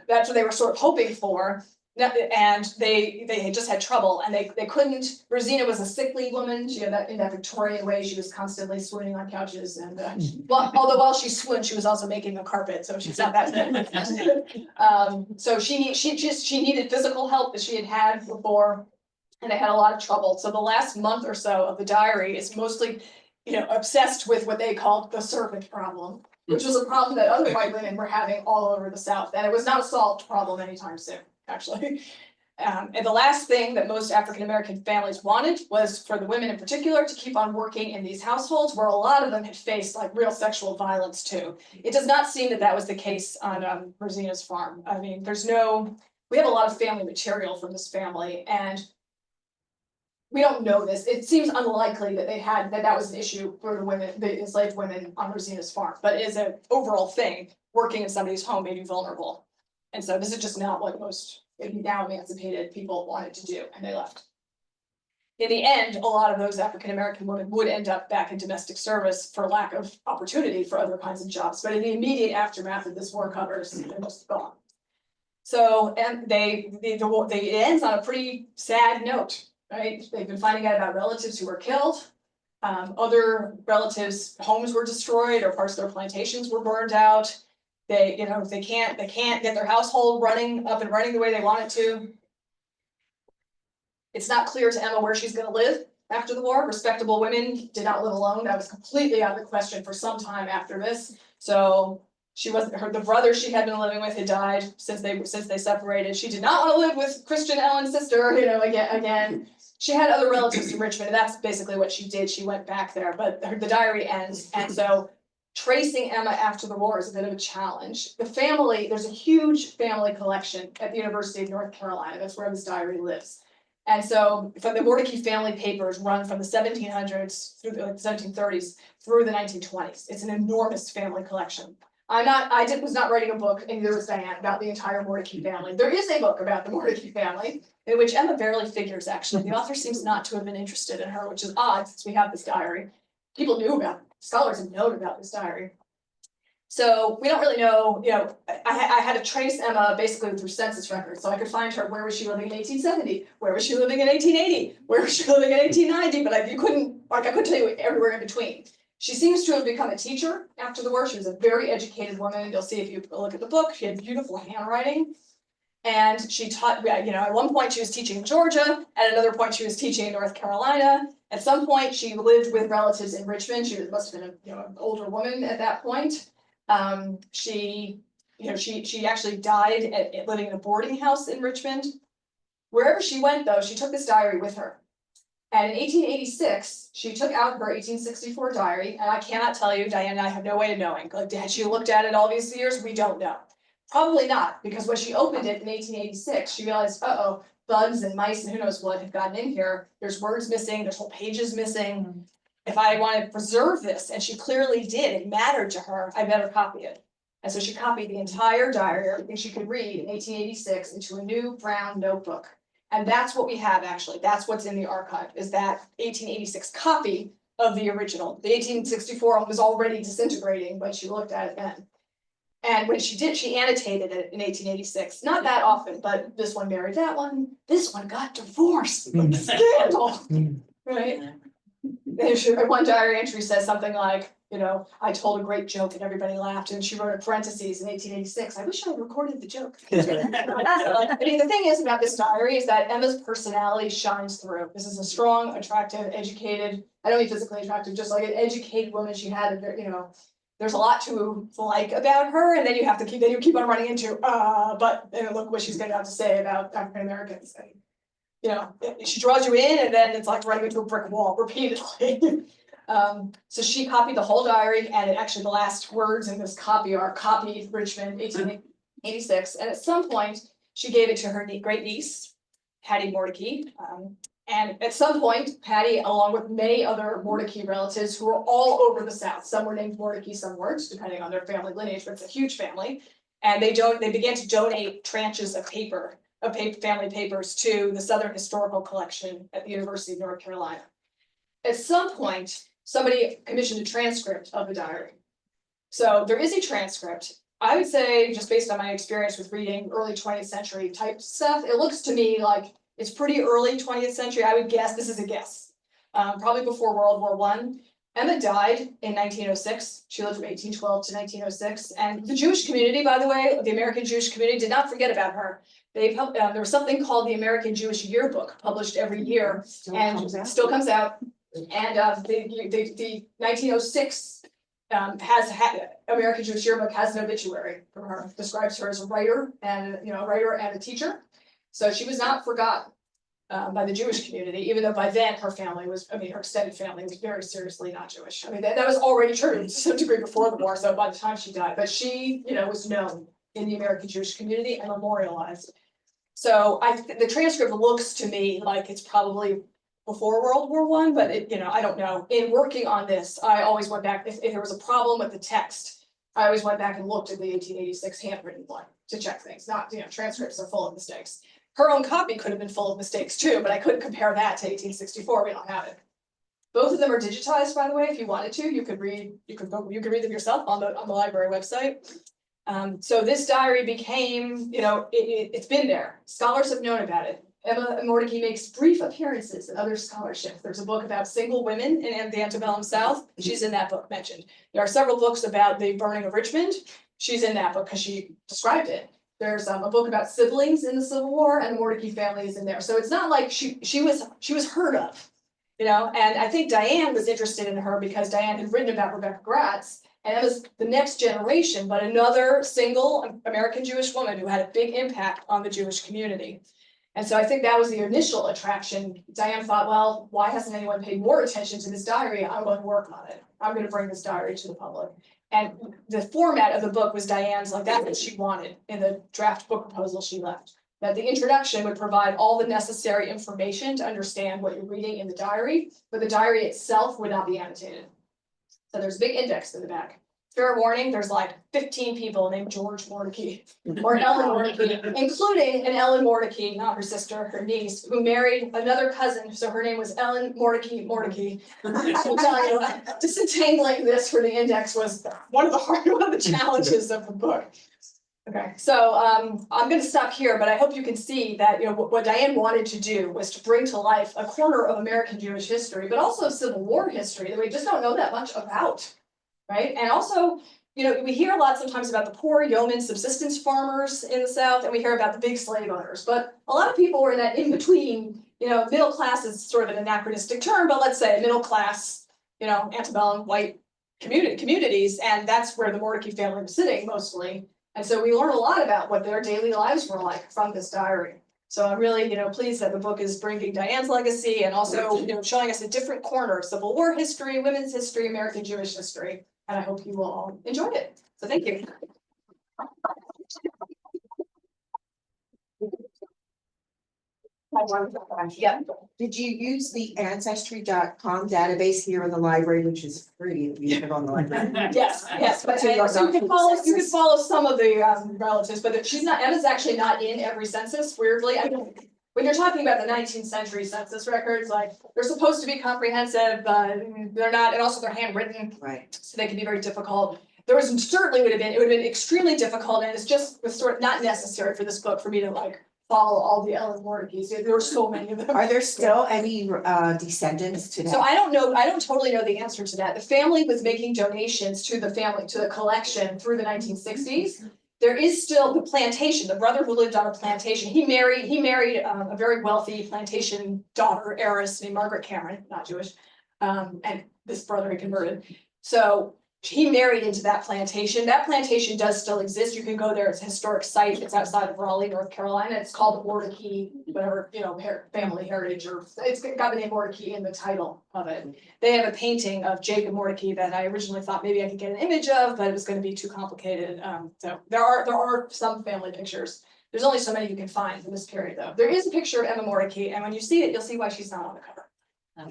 that's what they were sort of hoping for. And they just had trouble, and they couldn't. Rosina was a sickly woman. She had in that Victorian way. She was constantly swooning on couches, and although while she swooned, she was also making a carpet, so she's not that bad. So she needed physical help that she had before, and they had a lot of trouble. So the last month or so of the diary is mostly, obsessed with what they called the servant problem, which was a problem that other white women were having all over the South, and it was not a solved problem anytime soon. Actually. And the last thing that most African-American families wanted was for the women in particular to keep on working in these households where a lot of them had faced real sexual violence too. It does not seem that was the case on Rosina's farm. I mean, we have a lot of family material from this family, and we don't know this. It seems unlikely that that was an issue for the women, the enslaved women on Rosina's farm, but as an overall thing, working in somebody's home made you vulnerable. And so this is just not what most now emancipated people wanted to do, and they left. In the end, a lot of those African American women would end up back in domestic service for lack of opportunity for other kinds of jobs. But in the immediate aftermath of this war covers, they're just gone. So, and it ends on a pretty sad note, right? They've been finding out about relatives who were killed. Other relatives' homes were destroyed, or parts of their plantations were burned out. They can't get their household up and running the way they want it to. It's not clear to Emma where she's going to live after the war. Respectable women did not live alone. That was completely out of the question for some time after this. So the brother she had been living with had died since they separated. She did not want to live with Christian Ellen's sister, again. She had other relatives in Richmond, and that's basically what she did. She went back there, but the diary ends. And so tracing Emma after the war is a bit of a challenge. There's a huge family collection at the University of North Carolina. That's where this diary lives. And so from the Mordecai family papers run from the 1700s through the 1730s through the 1920s. It's an enormous family collection. Was not writing a book, and neither was Diane, about the entire Mordecai family. There is a book about the Mordecai family, in which Emma barely figures, actually. The author seems not to have been interested in her, which is odd since we have this diary. Scholars have known about this diary. So we don't really know, I had to trace Emma basically through census records, so I could find her. Where was she living in 1870? Where was she living in 1880? Where was she living in 1890? But I couldn't tell you everywhere in between. She seems to have become a teacher after the war. She was a very educated woman. You'll see if you look at the book, she had beautiful handwriting. And she taught, at one point she was teaching in Georgia, at another point she was teaching in North Carolina. At some point she lived with relatives in Richmond. She must have been an older woman at that point. She actually died living in a boarding house in Richmond. Wherever she went, though, she took this diary with her. And in 1886, she took out her 1864 diary, and I cannot tell you, Diane and I have no way of knowing. Had she looked at it all these years? We don't know. Probably not, because when she opened it in 1886, she realized, bugs and mice and who knows what have gotten in here. There's words missing, there's whole pages missing. If I want to preserve this, and she clearly did, it mattered to her, I better copy it. And so she copied the entire diary, everything she could read in 1886, into a new brown notebook. And that's what we have, actually. That's what's in the archive, is that 1886 copy of the original. The 1864 was already disintegrating when she looked at it then. And when she did, she annotated it in 1886. Not that often, but this one married that one. This one got divorced. Scandal, right? One diary entry says something like, I told a great joke and everybody laughed, and she wrote in parentheses in 1886, I wish I had recorded the joke. The thing is about this diary is that Emma's personality shines through. This is a strong, attractive, educated, I don't mean physically attractive, just like an educated woman. She had, there's a lot to like about her, and then you keep on running into, but look what she's going to have to say about African Americans. She draws you in, and then it's like running into a brick wall repeatedly. So she copied the whole diary, and actually the last words in this copy are copied Richmond, 1886. And at some point, she gave it to her great niece, Hattie Mordecai. And at some point, Hattie, along with many other Mordecai relatives who were all over the South, some were named Mordecai, some weren't, depending on their family lineage, but it's a huge family. And they began to donate tranches of family papers to the Southern Historical Collection at the University of North Carolina. At some point, somebody commissioned a transcript of the diary. So there is a transcript. I would say, just based on my experience with reading early 20th century type stuff, it looks to me like it's pretty early 20th century. I would guess, this is a guess, probably before World War I. Emma died in 1906. She lived from 1812 to 1906. And the Jewish community, by the way, the American Jewish community, did not forget about her. There was something called the American Jewish Yearbook, published every year, and still comes out. And the 1906 American Jewish Yearbook has an obituary for her. Describes her as a writer and a teacher. So she was not forgotten by the Jewish community, even though by then her extended family was very seriously not Jewish. That was already true to some degree before the war. So by the time she died, but she was known in the American Jewish community and memorialized. So the transcript looks to me like it's probably before World War I, but it, you know, I don't know. In working on this, I always went back, if there was a problem with the text, I always went back and looked at the 1886 handwritten one to check things, not, you know, transcripts are full of mistakes. Her own copy could have been full of mistakes too, but I couldn't compare that to 1864, we don't have it. Both of them are digitized, by the way, if you wanted to, you could read them yourself on the library website. So this diary became, you know, it's been there, scholars have known about it. Emma Mordecai makes brief appearances in other scholarship. There's a book about single women in the antebellum South. She's in that book mentioned. There are several books about the burning of Richmond. She's in that book because she described it. There's a book about siblings in the Civil War, and the Mordecai family is in there. So it's not like she was heard of, you know. And I think Diane was interested in her because Diane had written about Rebecca Gratz, and Emma's the next generation, but another single American Jewish woman who had a big impact on the Jewish community. And so I think that was the initial attraction. Diane thought, well, why hasn't anyone paid more attention to this diary? I'm going to work on it. I'm going to bring this diary to the public. And the format of the book was Diane's, like that's what she wanted in the draft book proposal she left. That the introduction would provide all the necessary information to understand what you're reading in the diary, but the diary itself would not be annotated. So there's a big index in the back. Fair warning, there's like 15 people named George Mordecai or Ellen Mordecai, including an Ellen Mordecai, not her sister, her niece, who married another cousin. So her name was Ellen Mordecai. I'm telling you, disentangling this for the index was one of the challenges of the book. Okay, so I'm going to stop here, but I hope you can see that, you know, what Diane wanted to do was to bring to life a corner of American Jewish history, but also Civil War history that we just don't know that much about. Right, and also, you know, we hear a lot sometimes about the poor yeoman subsistence farmers in the South, and we hear about the big slave owners, but a lot of people were in that in-between, you know, middle class is sort of an anachronistic term, but let's say middle class, you know, antebellum white communities, and that's where the Mordecai family was sitting mostly. And so we learn a lot about what their daily lives were like from this diary. So I'm really, you know, pleased that the book is bringing Diane's legacy and also, you know, showing us a different corner of Civil War history, women's history, American Jewish history. And I hope you will all enjoy it. So thank you. Yeah. Did you use the ancestry.com database here in the library, which is free if you have it on the library? Yes, but so you can follow some of the relatives, but she's not, Emma's actually not in every census, weirdly. I mean, when you're talking about the 19th century census records, like they're supposed to be comprehensive, but they're not, and also they're handwritten. Right. So they can be very difficult. There was certainly it would have been extremely difficult, and it's just was sort of not necessary for this book for me to like follow all the Ellen Mordecai's. There were so many of them. Are there still any descendants today? So I don't totally know the answer to that. The family was making donations to the collection through the 1960s. There is still the plantation, the brother who lived on a plantation. He married a very wealthy plantation daughter, heiress named Margaret Cameron, not Jewish. And this brother he converted. So he married into that plantation. That plantation does still exist. You can go there. It's a historic site. It's outside of Raleigh, North Carolina. It's called Mordecai, whatever, you know, family heritage, or it's got the name Mordecai in the title of it. They have a painting of Jacob Mordecai that I originally thought maybe I could get an image of, but it was going to be too complicated. So there are some family pictures. There's only so many you can find in this period, though. There is a picture of Emma Mordecai, and when you see it, you'll see why she's not on the cover. Who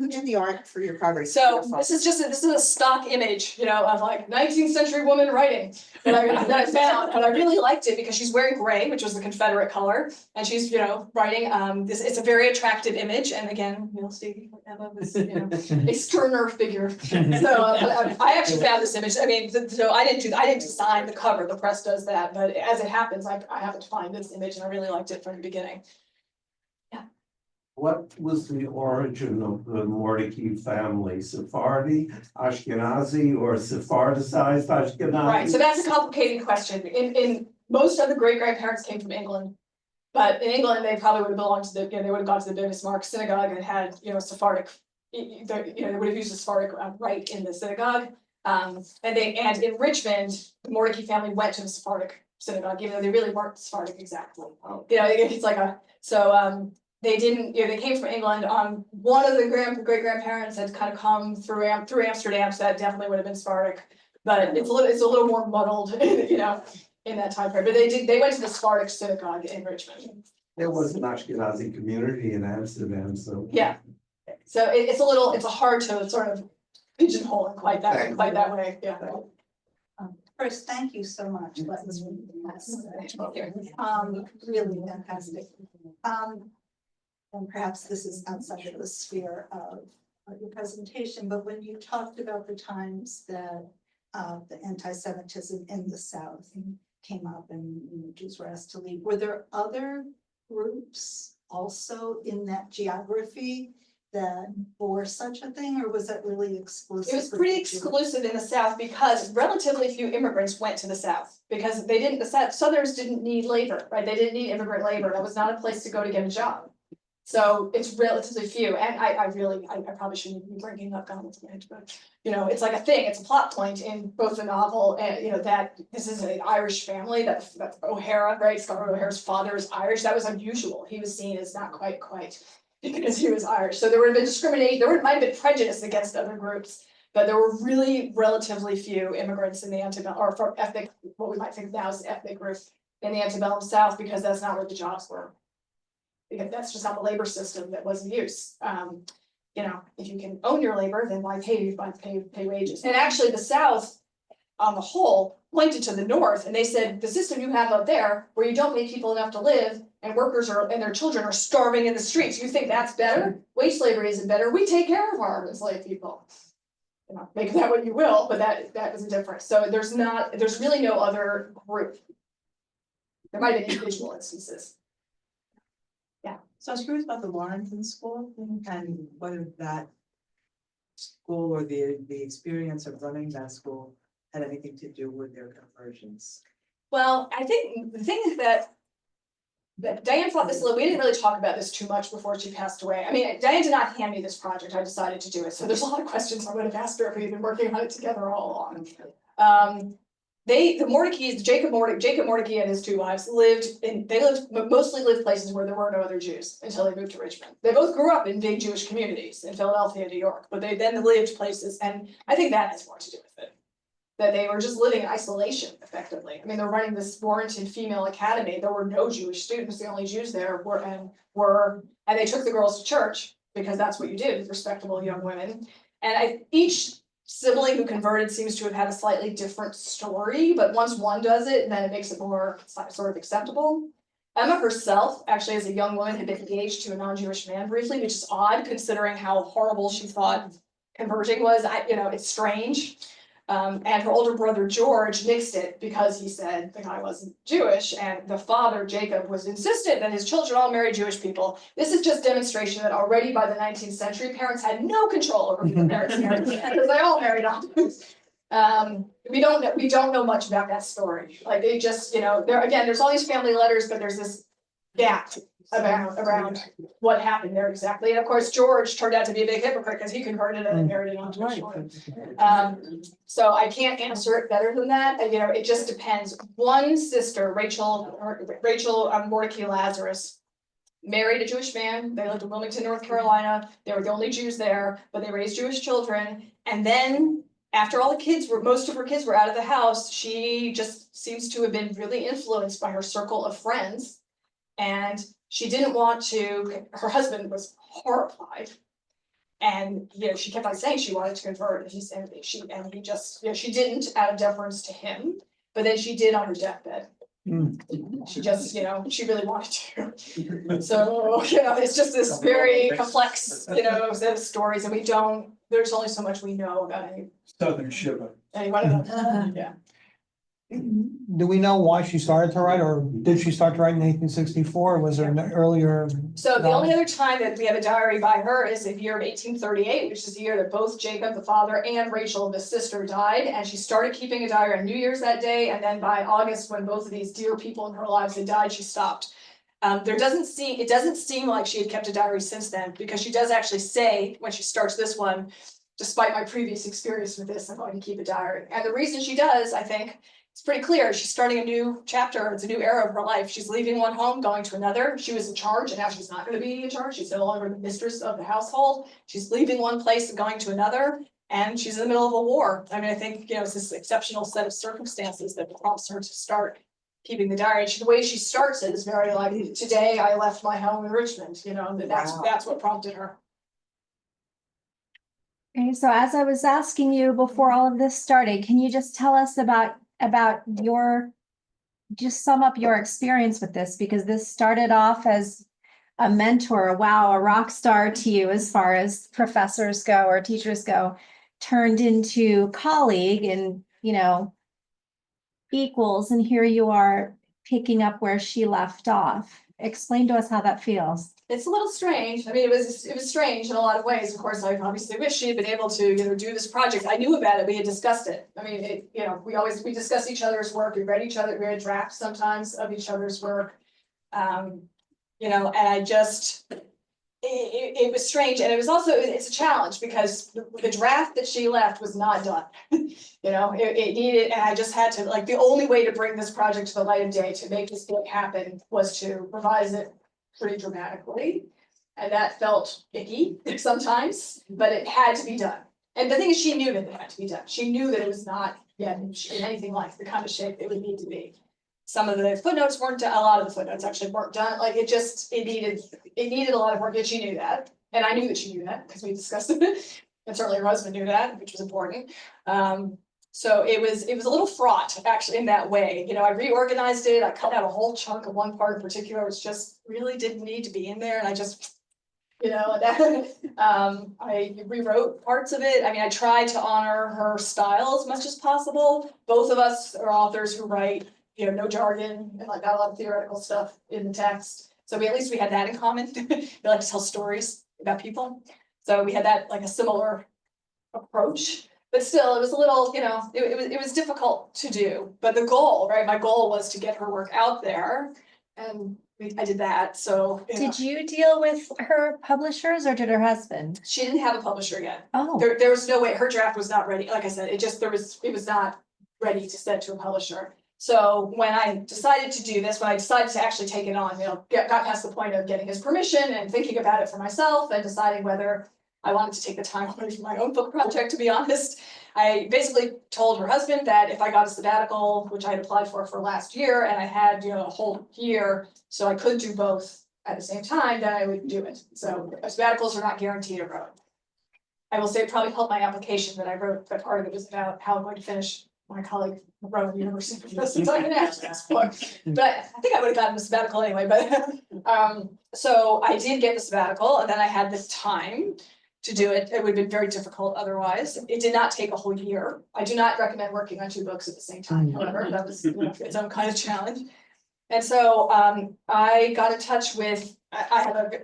did the art for your cover? So this is a stock image, you know, of like 19th century woman writing that I found, and I really liked it because she's wearing gray, which was the Confederate color, and she's, you know, writing. It's a very attractive image, and again, you'll see Emma was, you know, a sterner figure. So I actually found this image. I mean, so I didn't design the cover. The press does that, but as it happens, I happened to find this image, and I really liked it from the beginning. What was the origin of the Mordecai family? Sephardi, Ashkenazi, or Sephardicized Ashkenazi? Right, so that's a complicated question. In most of the great-grandparents came from England, but in England, they probably would have belonged to they would have gone to the Bismarck synagogue and had, you know, Sephardic, they would have used the Sephardic rite in the synagogue. And in Richmond, the Mordecai family went to the Sephardic synagogue, even though they really weren't Sephardic exactly. You know, it's like they didn't, you know, they came from England. One of the great-grandparents had kind of come through Amsterdam, so that definitely would have been Sephardic. But it's a little more muddled, you know, in that time period, but they went to the Sephardic synagogue in Richmond. There was an Ashkenazi community in Amsterdam, so. Yeah, so it's a hard to sort of pigeonhole it quite that way, yeah. First, thank you so much. That was really fantastic. Really fantastic. And perhaps this is outside of the sphere of your presentation, but when you talked about the times that the anti-Semitism in the South came up and Jews were asked to leave, were there other groups also in that geography that bore such a thing, or was that really exclusive? It was pretty exclusive in the South because relatively few immigrants went to the South. Because Southerners didn't need labor, right? They didn't need immigrant labor. That was not a place to go to get a job. So it's relatively few, and I probably shouldn't be bringing up Donald's marriage, but it's like a thing, it's a plot point in both the novel and that this is an Irish family, that's O'Hara, right? Scarlett O'Hara's father is Irish. That was unusual. He was seen as not quite because he was Irish. So there would have been discrimination, might have been prejudice against other groups, but there were really relatively few immigrants in the antebellum, or from ethnic, what we might think of now as ethnic group in the antebellum South, because that's not where the jobs were. Because that's just not the labor system that was in use. If you can own your labor, then why pay wages? And actually the South, on the whole, pointed to the North and they said, the system you have up there, where you don't pay people enough to live, and workers and their children are starving in the streets, you think that's better? Wage slavery isn't better, we take care of our enslaved people. Make that what you will, but that was a difference. So there's really no other group. There might have been individual instances. So I was curious about the Warrington School and whether that school or the experience of running that school had anything to do with their conversions. Well, I think the thing is that Diane thought this a little, we didn't really talk about this too much before she passed away. I mean, Diane did not hand me this project, I decided to do it. So there's a lot of questions I would have asked her if we'd been working on it together all along. Jacob Mordecai and his two wives mostly lived places where there were no other Jews until they moved to Richmond. They both grew up in big Jewish communities in Philadelphia and New York, but they then lived places, and I think that has more to do with it. That they were just living in isolation, effectively. I mean, they're running this Warrington Female Academy. There were no Jewish students. The only Jews there and they took the girls to church because that's what you did with respectable young women. And each sibling who converted seems to have had a slightly different story, but once one does it, then it makes it more sort of acceptable. Emma herself, actually as a young woman, had been engaged to a non-Jewish man briefly, which is odd considering how horrible she thought converting was. It's strange. And her older brother George nixed it because he said the guy wasn't Jewish, and the father Jacob was insistent that his children all marry Jewish people. This is just demonstration that already by the 19th century, parents had no control over who their parents married because they all married off. We don't know much about that story. Like they just, there's all these family letters, but there's this gap around what happened there exactly. And of course, George turned out to be a big hypocrite because he converted and married an Jewish woman. So I can't answer it better than that. It just depends. One sister, Rachel Mordecai Lazarus, married a Jewish man. They lived in Wilmington, North Carolina. They were the only Jews there, but they raised Jewish children. And then after most of her kids were out of the house, she just seems to have been really influenced by her circle of friends. And she didn't want to, her husband was horrified. And, she kept on saying she wanted to convert, and she didn't out of deference to him, but then she did on her deathbed. She just, she really wanted to. So, it's just this very complex, set of stories, and there's only so much we know about Southern Shiva. any one of them, yeah. Do we know why she started to write, or did she start to write in 1864? Was there an earlier? So the only other time that we have a diary by her is the year of 1838, which is the year that both Jacob, the father, and Rachel, the sister, died. And she started keeping a diary on New Year's that day. And then by August, when both of these dear people in her lives had died, she stopped. It doesn't seem like she had kept a diary since then, because she does actually say when she starts this one, despite my previous experience with this, I'm going to keep a diary. And the reason she does, I think, it's pretty clear. She's starting a new chapter. It's a new era of her life. She's leaving one home, going to another. She was in charge, and now she's not going to be in charge. She's no longer the mistress of the household. She's leaving one place and going to another, and she's in the middle of a war. I mean, I think, it's this exceptional set of circumstances that prompts her to start keeping the diary. The way she starts it is very like, today I left my home in Richmond, you know, and Wow. that's what prompted her. Okay, so as I was asking you before all of this started, can you just tell us about your, just sum up your experience with this, because this started off as a mentor, wow, a rock star to you as far as professors go or teachers go, turned into colleague and, you know, equals, and here you are picking up where she left off. Explain to us how that feels. It's a little strange. I mean, it was strange in a lot of ways. Of course, I obviously wish she had been able to, you know, do this project. I knew about it. We had discussed it. I mean, it, you know, we discussed each other's work. We read each other, we read drafts sometimes of each other's work. You know, and I just, it was strange. And it was also, it's a challenge because the draft that she left was not done. You know, it needed, and I just had to, like, the only way to bring this project to the light of day, to make this book happen, was to revise it pretty dramatically. And that felt icky sometimes, but it had to be done. And the thing is, she knew that it had to be done. She knew that it was not yet in anything like the kind of shape it would need to be. Some of the footnotes weren't done, a lot of the footnotes actually weren't done, like it needed a lot of work, and she knew that. And I knew that she knew that, because we discussed it, and certainly her husband knew that, which was important. So it was a little fraught, actually, in that way. You know, I reorganized it, I cut out a whole chunk of one part in particular, which just really didn't need to be in there, and I just, you know, that, I rewrote parts of it. I mean, I tried to honor her style as much as possible. Both of us are authors who write, you know, no jargon, and like not a lot of theoretical stuff in the text. So at least we had that in common. We like to tell stories about people. So we had that, like, a similar approach. But still, it was a little, you know, it was difficult to do. But the goal, right? My goal was to get her work out there, and I did that. So you know, Did you deal with her publishers or did her husband? she didn't have a publisher yet. Oh, There was no way. Her draft was not ready. Like I said, it was not ready to send to a publisher. So when I decided to do this, when I decided to actually take it on, you know, got past the point of getting his permission and thinking about it for myself and deciding whether I wanted to take the time away from my own book project, to be honest. I basically told her husband that if I got a sabbatical, which I had applied for last year, and I had, you know, a whole year, so I could do both at the same time, then I would do it. So sabbaticals are not guaranteed or wrote. I will say it probably helped my application that I wrote, but part of it was about how I'm going to finish my colleague wrote at the University of Professor Diane Ashton's book. But I think I would have gotten a sabbatical anyway, but so I did get the sabbatical, and then I had this time to do it. It would have been very difficult otherwise. It did not take a whole year. I do not recommend working on 2 books at the same time, however, that was, you know, its own kind of challenge. And so I got in touch with, I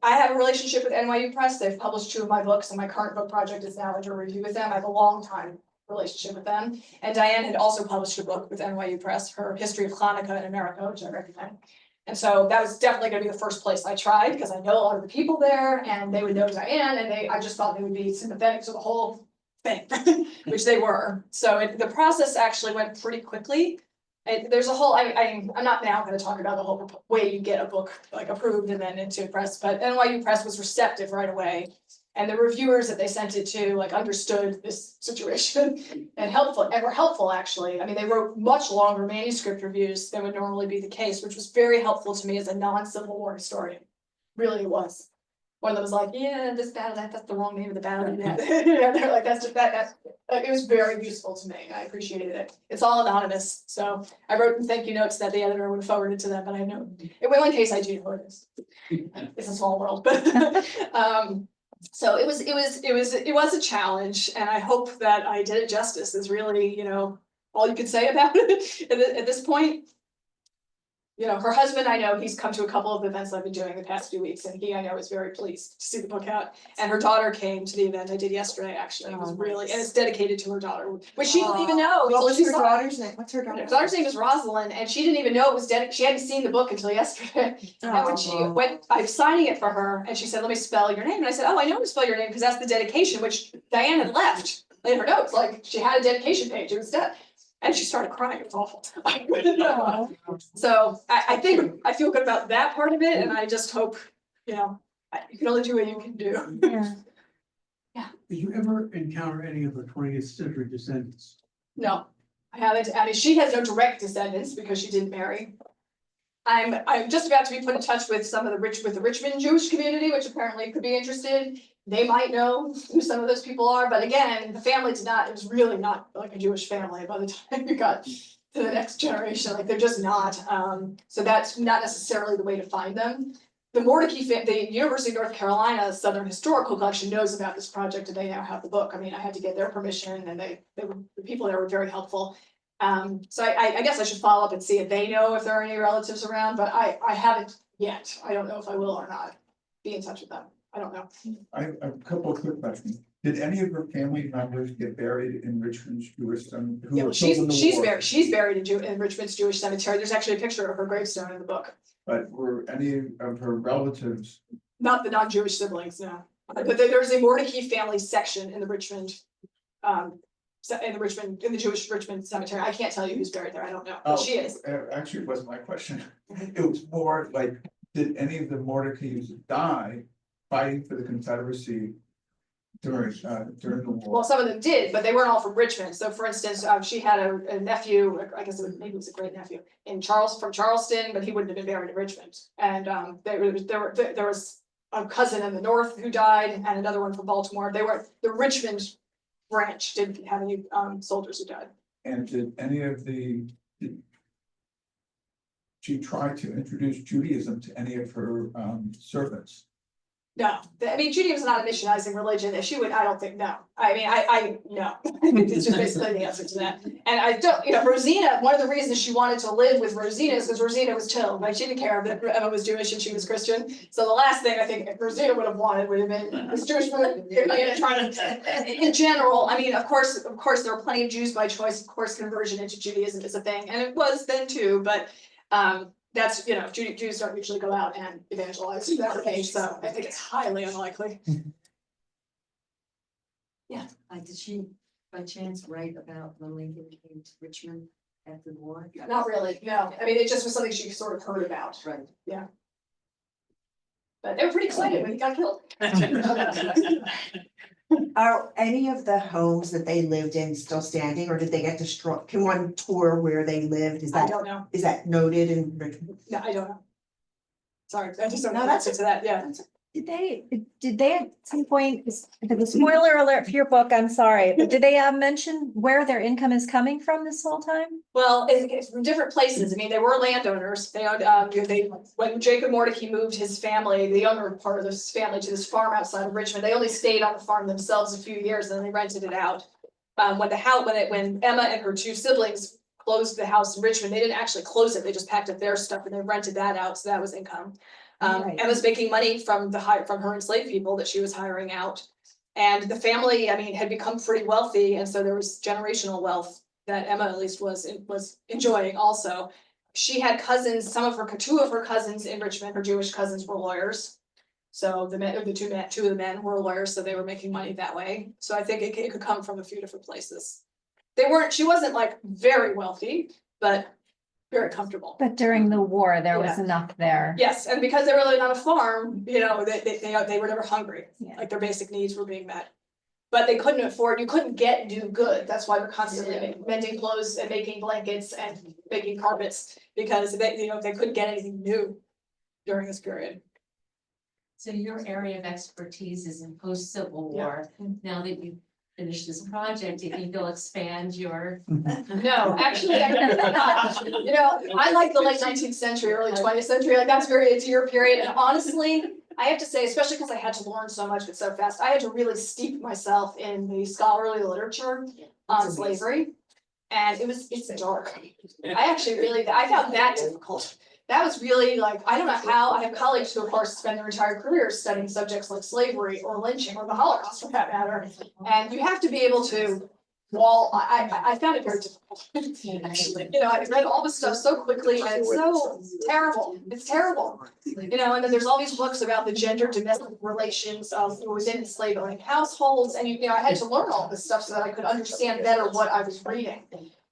have a relationship with NYU Press. They've published 2 of my books, and my current book project is now under review with them. I have a long time relationship with them. And Diane had also published a book with NYU Press, her History of Hanukkah in America, which I recommend. And so that was definitely gonna be the first place I tried, because I know a lot of the people there, and they would know Diane, and I just thought they would be sympathetic to the whole thing, which they were. So the process actually went pretty quickly. There's a whole, I'm not now gonna talk about the whole way you get a book like approved and then into press, but NYU Press was receptive right away. And the reviewers that they sent it to, like, understood this situation and were helpful, actually. I mean, they wrote much longer manuscript reviews than would normally be the case, which was very helpful to me as a non-Civil War historian. Really, it was. One of them was like, yeah, this battle, that's the wrong name of the battle. Yeah, they're like, that's just that, it was very useful to me. I appreciated it. It's all anonymous, so I wrote thank you notes that the editor would forward it to them, but I know, in case I do know it is. It's a small world, but so it was a challenge, and I hope that I did it justice. Is really, you know, all you could say about it at this point. You know, her husband, I know he's come to a couple of events I've been doing the past few weeks, and he, I know, is very pleased to see the book out. And her daughter came to the event I did yesterday, actually. It was really, and it's dedicated to her daughter, which she didn't even know. What was She her saw it. daughter's name? What's her Her daughter's daughter's name is Rosalind, and she didn't even know it was dedicated. She hadn't seen the book until yesterday. And when she went, I was signing it for her, and she said, "Let me spell your name." And I said, "Oh, I know how to spell your name because that's the dedication," which Diane had left in her notes. Like, she had a dedication page. It was dead. And she started crying. It was awful. So I think I feel good about that part of it, and I just hope, you know, you can only do what you can do. yeah. Did you ever encounter any of the 20th century descendants? No, I haven't, I mean, she has no direct descendants because she didn't marry. I'm just about to be put in touch with some of the Richmond Jewish community, which apparently could be interested. They might know who some of those people are, but again, the family did not, it was really not like a Jewish family by the time we got to the next generation, like they're just not. So that's not necessarily the way to find them. The Mordecai, the University of North Carolina Southern Historical Collection knows about this project and they now have the book. I mean, I had to get their permission and they were, the people there were very helpful. So I guess I should follow up and see if they know if there are any relatives around, but I haven't yet. I don't know if I will or not. Be in touch with them. I don't know. I have a couple of quick questions. Did any of her family members get buried in Richmond's Jewish cemetery? Who Yeah, were well, killed in the war? she's buried in Richmond's Jewish cemetery. There's actually a picture of her gravestone in the book. But were any of her relatives? Not the non-Jewish siblings, no. But there's a Mordecai family section in the Richmond, in the Jewish Richmond cemetery. I can't tell you who's buried there. I don't know, but she is. Actually, it wasn't my question. It was more like, did any of the Mordecais die fighting for the Confederacy during the war? Well, some of them did, but they weren't all from Richmond. So for instance, she had a nephew, I guess maybe it was a great nephew from Charleston, but he wouldn't have been buried in Richmond. And there was a cousin in the north who died and another one from Baltimore. They were, the Richmond branch didn't have any soldiers who died. And did any of she tried to introduce Judaism to any of her servants? No, I mean, Judaism is not a missionizing religion. If she would, I don't think, no. I mean, I no. It's just basically the answer to that. And I don't, Rosina, one of the reasons she wanted to live with Rosina is because Rosina was chill. Like, she didn't care that Emma was Jewish and she was Christian. So the last thing I think Rosina would have wanted would have been this Jewish woman, trying to, in general, I mean, of course, there are plenty of Jews by choice. Of course, conversion into Judaism is a thing, and it was then too, but that's, Jews don't usually go out and evangelize in that age, so I think it's highly unlikely. Yeah, did she by chance write about when Lincoln came to Richmond after the war? Not really, no. I mean, it just was something she sort of heard about, Right. but they were pretty excited when he got killed. Are any of the homes that they lived in still standing, or did they get destroyed? Can one tour where they lived? I don't know. Is that noted in Richmond? No, I don't know. Sorry, I just don't know No, the that's answer to that, yeah. Did they at some point, the spoiler alert for your book, I'm sorry, but did they mention where their income is coming from this whole time? Well, it's from different places. I mean, they were landowners. They owned, when Jacob Mordecai moved his family, the owner part of this family, to this farm outside of Richmond, they only stayed on the farm themselves a few years and then they rented it out. When Emma and her two siblings closed the house in Richmond, they didn't actually close it. They just packed up their stuff and they rented that out. So that was income. Right. Emma's making money from her enslaved people that she was hiring out. And the family, I mean, had become pretty wealthy. And so there was generational wealth that Emma at least was enjoying also. She had cousins, two of her cousins in Richmond, her Jewish cousins, were lawyers. So two of the men were lawyers, so they were making money that way. So I think it could come from a few different places. She wasn't like very wealthy, but very comfortable. But during the war, there was enough there. Yes, and because they were living on a farm, they were never hungry. Yeah. Like, their basic needs were being met. But they couldn't afford, you couldn't get new good. That's why they're constantly mending clothes and making blankets and making carpets, because they couldn't get anything new during this period. So your area of expertise is in post-Civil War. Now that you've finished this project, do you think you'll expand your? No, actually, I like the late 19th century, early 20th century, like that's very into your period, and honestly, I have to say, especially because I had to learn so much but so fast, I had to really steep myself in the scholarly literature on slavery, and it's dark. I found that difficult. That was really like, I don't know how, I have colleagues who of course spend their entire careers studying subjects like slavery or lynching or the Holocaust for that matter. And you have to be able to, I found it very difficult. I read all this stuff so quickly and it's so terrible. It's terrible. And then there's all these books about the gender domestic relations within enslaved households. And I had to learn all this stuff so that I could understand better what I was reading.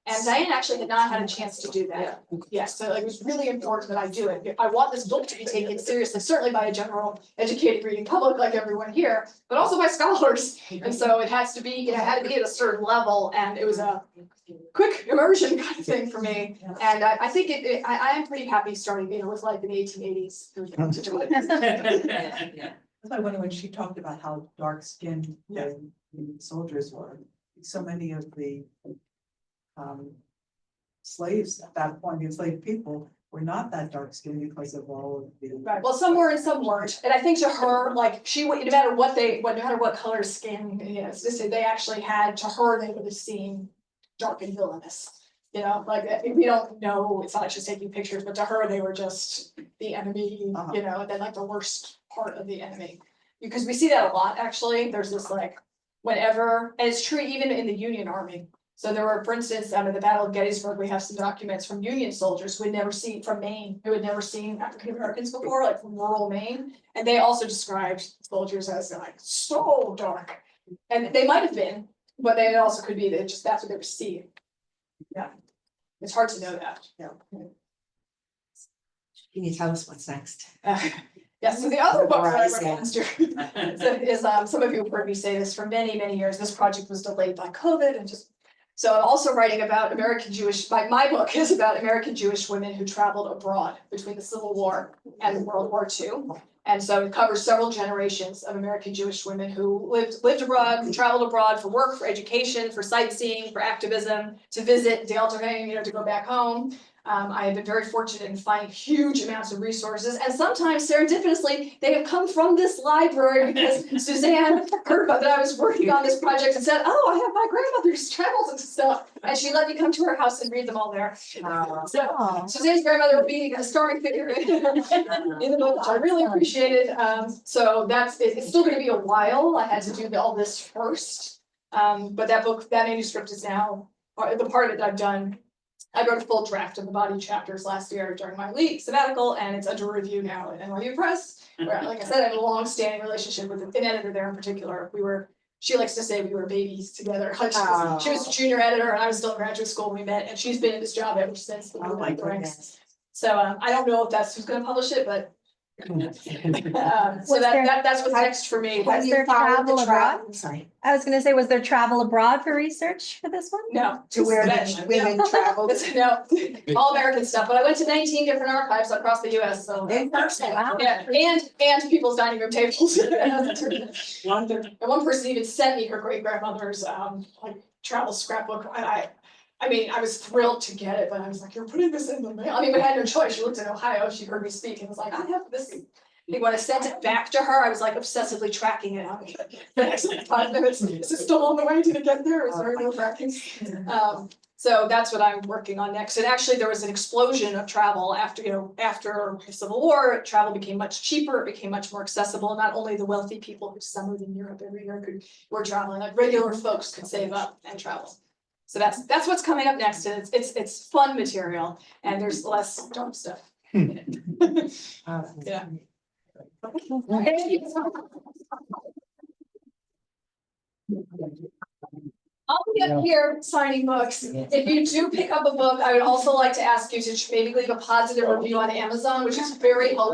And Diane actually had not had a chance to do that. Yes, so like, it was really important that I do it. I want this book to be taken seriously, certainly by a general educated reading public like everyone here, but also by scholars. And so it has to be, it had to be at a certain level, and it was a quick immersion kind of thing for me. And I think I am pretty happy starting, it was like in the 1880s. to do it. That's why when she talked about how dark skinned the soldiers were, so many of the slaves at that point, the enslaved people, were not that dark skinned because of all of the. Right, well, some were and some weren't, and I think to her, like, no matter what color skin, you know, it's just, they actually had, to her, they would have seen dark and villainous. You know, like, we don't know, it's not just taking pictures, but to her, they were just the enemy, you know, and then like the worst part of the enemy. Because we see that a lot, actually, there's this like, whenever, and it's true even in the Union Army. So there were, for instance, out of the Battle of Gettysburg, we have some documents from Union soldiers who had never seen, from Maine, who had never seen African Americans before, like from rural Maine. And they also described soldiers as like so dark. And they might have been, but they also could be, that just, that's what they were seeing. Yeah, it's hard to know that. Can you tell us what's next? Yeah, so the other book that I read last year is, some of you have heard me say this for many, many years. This project was delayed by COVID and just. So I'm also writing about American Jewish, my book is about American Jewish women who traveled abroad between the Civil War and World War II. And so it covers several generations of American Jewish women who lived abroad, who traveled abroad for work, for education, for sightseeing, for activism, to visit, to alternate, you know, to go back home. I have been very fortunate in finding huge amounts of resources, and sometimes serendipitously, they have come from this library because Suzanne heard about that I was working on this project and said, oh, I have my grandmother's travels and stuff, and she let me come to her house and read them all there. So Suzanne's grandmother being a starring figure in the book, which I really appreciated. So it's still gonna be a while. I had to do all this first. But that book, that manuscript is now, the part of it I've done. I wrote a full draft of the body chapters last year during my sabbatical, and it's under review now at NYU Press, where, like I said, I have a long-standing relationship with an editor there in particular. She likes to say we were babies together. Like she was a junior editor, and I was still in graduate school when we met, and she's been in this job ever since. Oh my goodness. So I don't know if that's who's going to publish it, but so that's what's next for me. Was there travel abroad? Sorry. I was gonna say, was there travel abroad for research for this one? No. To where women traveled. No, all American stuff, but I went to 19 different archives across the US, so. In person. Wow. Yeah, and people's dining room tables. And one person even sent me her great grandmother's like travel scrapbook. I mean, I was thrilled to get it, but I was like, you're putting this in the mail. I mean, we had no choice. She looked at Ohio, she heard me speak and was like, I have this. And when I sent it back to her, I was like obsessively tracking it out. The next 5 minutes, is it still on the way? Did it get there? Is there no tracking? So that's what I'm working on next. And actually there was an explosion of travel after the Civil War. Travel became much cheaper, it became much more accessible. Not only the wealthy people who summered in Europe every year were traveling, like regular folks could save up and travel. So that's what's coming up next, and it's fun material, and there's less dark stuff in it. Yeah. I'll be up here signing books. If you do pick up a book, I would also like to ask you to maybe leave a positive review on Amazon, which is very helpful.